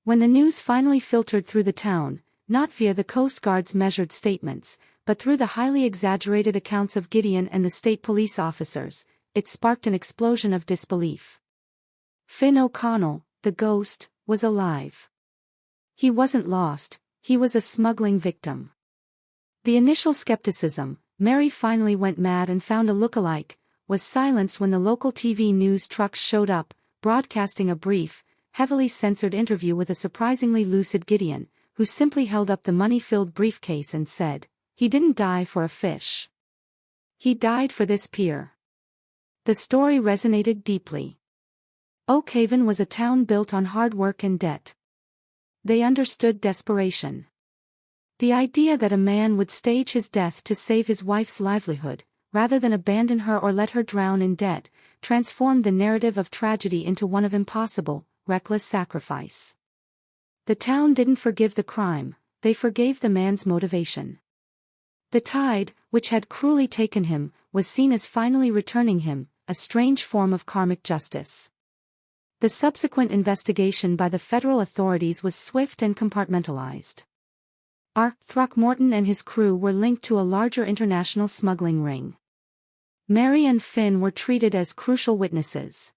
Speaker 1: When the news finally filtered through the town, not via the Coast Guard's measured statements, but through the highly exaggerated accounts of Gideon and the state police officers, it sparked an explosion of disbelief. Finn O'Connell, the ghost, was alive. He wasn't lost, he was a smuggling victim. The initial skepticism, "Mary finally went mad and found a look-alike," was silenced when the local TV news trucks showed up, broadcasting a brief, heavily censored interview with a surprisingly lucid Gideon, who simply held up the money-filled briefcase and said, "He didn't die for a fish. He died for this pier." The story resonated deeply. Oakhaven was a town built on hard work and debt. They understood desperation. The idea that a man would stage his death to save his wife's livelihood, rather than abandon her or let her drown in debt, transformed the narrative of tragedy into one of impossible, reckless sacrifice. The town didn't forgive the crime, they forgave the man's motivation. The tide, which had cruelly taken him, was seen as finally returning him, a strange form of karmic justice. The subsequent investigation by the federal authorities was swift and compartmentalized. Throckmorton and his crew were linked to a larger international smuggling ring. Mary and Finn were treated as crucial witnesses.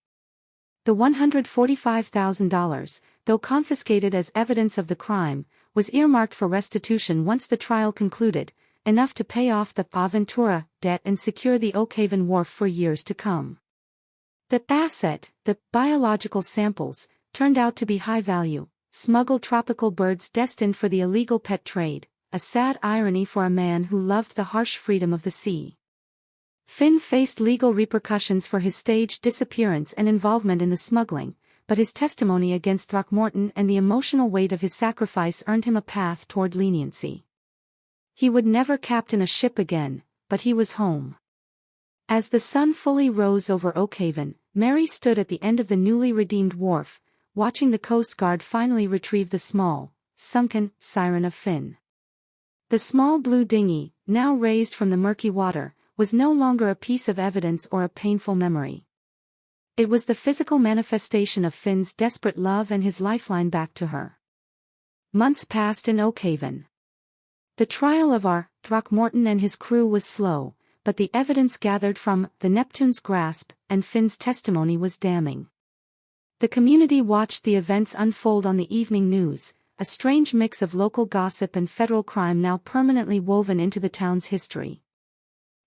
Speaker 1: The $145,000, though confiscated as evidence of the crime, was earmarked for restitution once the trial concluded, enough to pay off the Aventura debt and secure the Oakhaven wharf for years to come. The asset, the biological samples, turned out to be high value, smuggled tropical birds destined for the illegal pet trade, a sad irony for a man who loved the harsh freedom of the sea. Finn faced legal repercussions for his staged disappearance and involvement in the smuggling, but his testimony against Throckmorton and the emotional weight of his sacrifice earned him a path toward leniency. He would never captain a ship again, but he was home. As the sun fully rose over Oakhaven, Mary stood at the end of the newly redeemed wharf, watching the Coast Guard finally retrieve the small, sunken siren of Finn. The small blue dinghy, now raised from the murky water, was no longer a piece of evidence or a painful memory. It was the physical manifestation of Finn's desperate love and his lifeline back to her. Months passed in Oakhaven. The trial of Throckmorton and his crew was slow, but the evidence gathered from the Neptune's grasp and Finn's testimony was damning. The community watched the events unfold on the evening news, a strange mix of local gossip and federal crime now permanently woven into the town's history.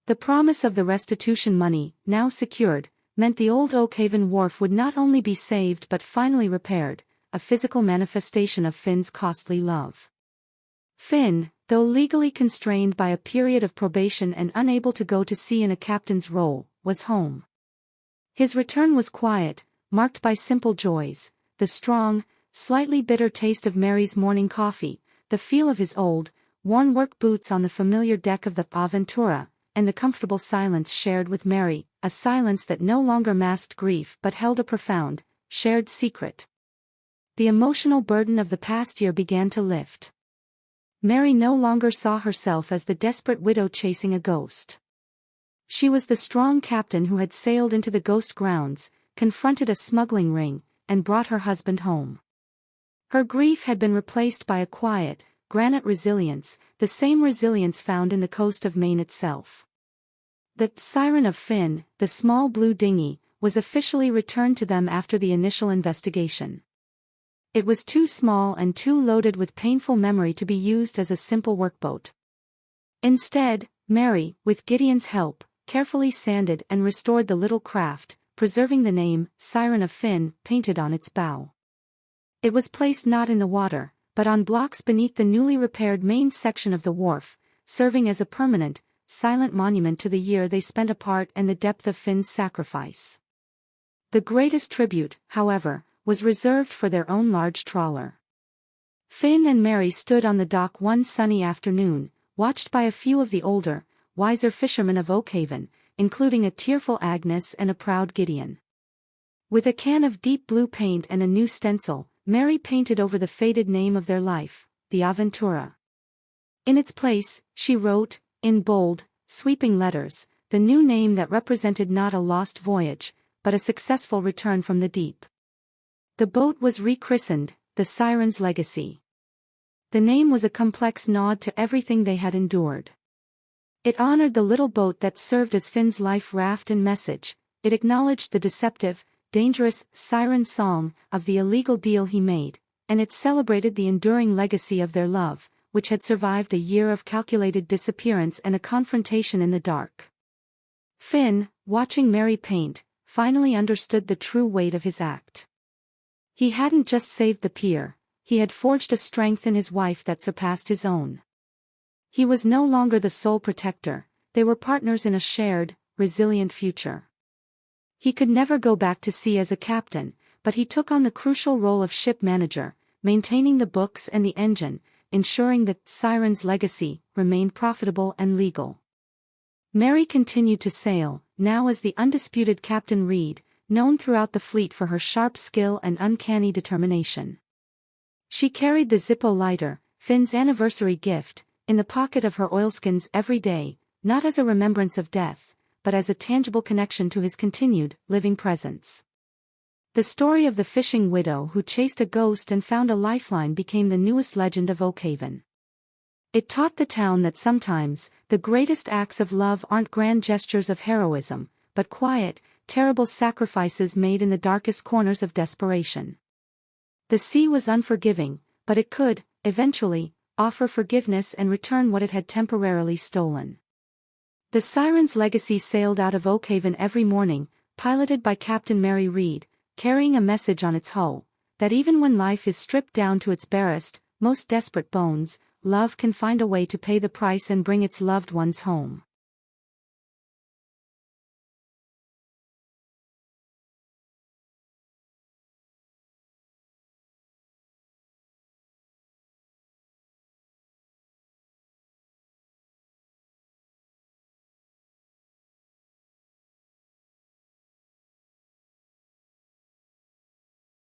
Speaker 1: The promise of the restitution money, now secured, meant the old Oakhaven wharf would not only be saved but finally repaired, a physical manifestation of Finn's costly love. Finn, though legally constrained by a period of probation and unable to go to sea in a captain's role, was home. His return was quiet, marked by simple joys, the strong, slightly bitter taste of Mary's morning coffee, the feel of his old, worn work boots on the familiar deck of the Aventura, and the comfortable silence shared with Mary, a silence that no longer masked grief but held a profound, shared secret. The emotional burden of the past year began to lift. Mary no longer saw herself as the desperate widow chasing a ghost. She was the strong captain who had sailed into the ghost grounds, confronted a smuggling ring, and brought her husband home. Her grief had been replaced by a quiet, granite resilience, the same resilience found in the coast of Maine itself. The siren of Finn, the small blue dinghy, was officially returned to them after the initial investigation. It was too small and too loaded with painful memory to be used as a simple workboat. Instead, Mary, with Gideon's help, carefully sanded and restored the little craft, preserving the name, Siren of Finn, painted on its bow. It was placed not in the water, but on blocks beneath the newly repaired main section of the wharf, serving as a permanent, silent monument to the year they spent apart and the depth of Finn's sacrifice. The greatest tribute, however, was reserved for their own large trawler. Finn and Mary stood on the dock one sunny afternoon, watched by a few of the older, wiser fishermen of Oakhaven, including a tearful Agnes and a proud Gideon. With a can of deep blue paint and a new stencil, Mary painted over the faded name of their life, the Aventura. In its place, she wrote, in bold, sweeping letters, the new name that represented not a lost voyage, but a successful return from the deep. The boat was rechristened, the Siren's Legacy. The name was a complex nod to everything they had endured. It honored the little boat that served as Finn's life raft and message. It acknowledged the deceptive, dangerous siren song of the illegal deal he made, and it celebrated the enduring legacy of their love, which had survived a year of calculated disappearance and a confrontation in the dark. Finn, watching Mary paint, finally understood the true weight of his act. He hadn't just saved the pier, he had forged a strength in his wife that surpassed his own. He was no longer the sole protector, they were partners in a shared, resilient future. He could never go back to sea as a captain, but he took on the crucial role of ship manager, maintaining the books and the engine, ensuring that Siren's legacy remained profitable and legal. Mary continued to sail, now as the undisputed Captain Reed, known throughout the fleet for her sharp skill and uncanny determination. She carried the Zippo lighter, Finn's anniversary gift, in the pocket of her oilskins every day, not as a remembrance of death, but as a tangible connection to his continued, living presence. The story of the fishing widow who chased a ghost and found a lifeline became the newest legend of Oakhaven. It taught the town that sometimes, the greatest acts of love aren't grand gestures of heroism, but quiet, terrible sacrifices made in the darkest corners of desperation. The sea was unforgiving, but it could, eventually, offer forgiveness and return what it had temporarily stolen. The Siren's legacy sailed out of Oakhaven every morning, piloted by Captain Mary Reed, carrying a message on its hull, that even when life is stripped down to its barest, most desperate bones, love can find a way to pay the price and bring its loved ones home.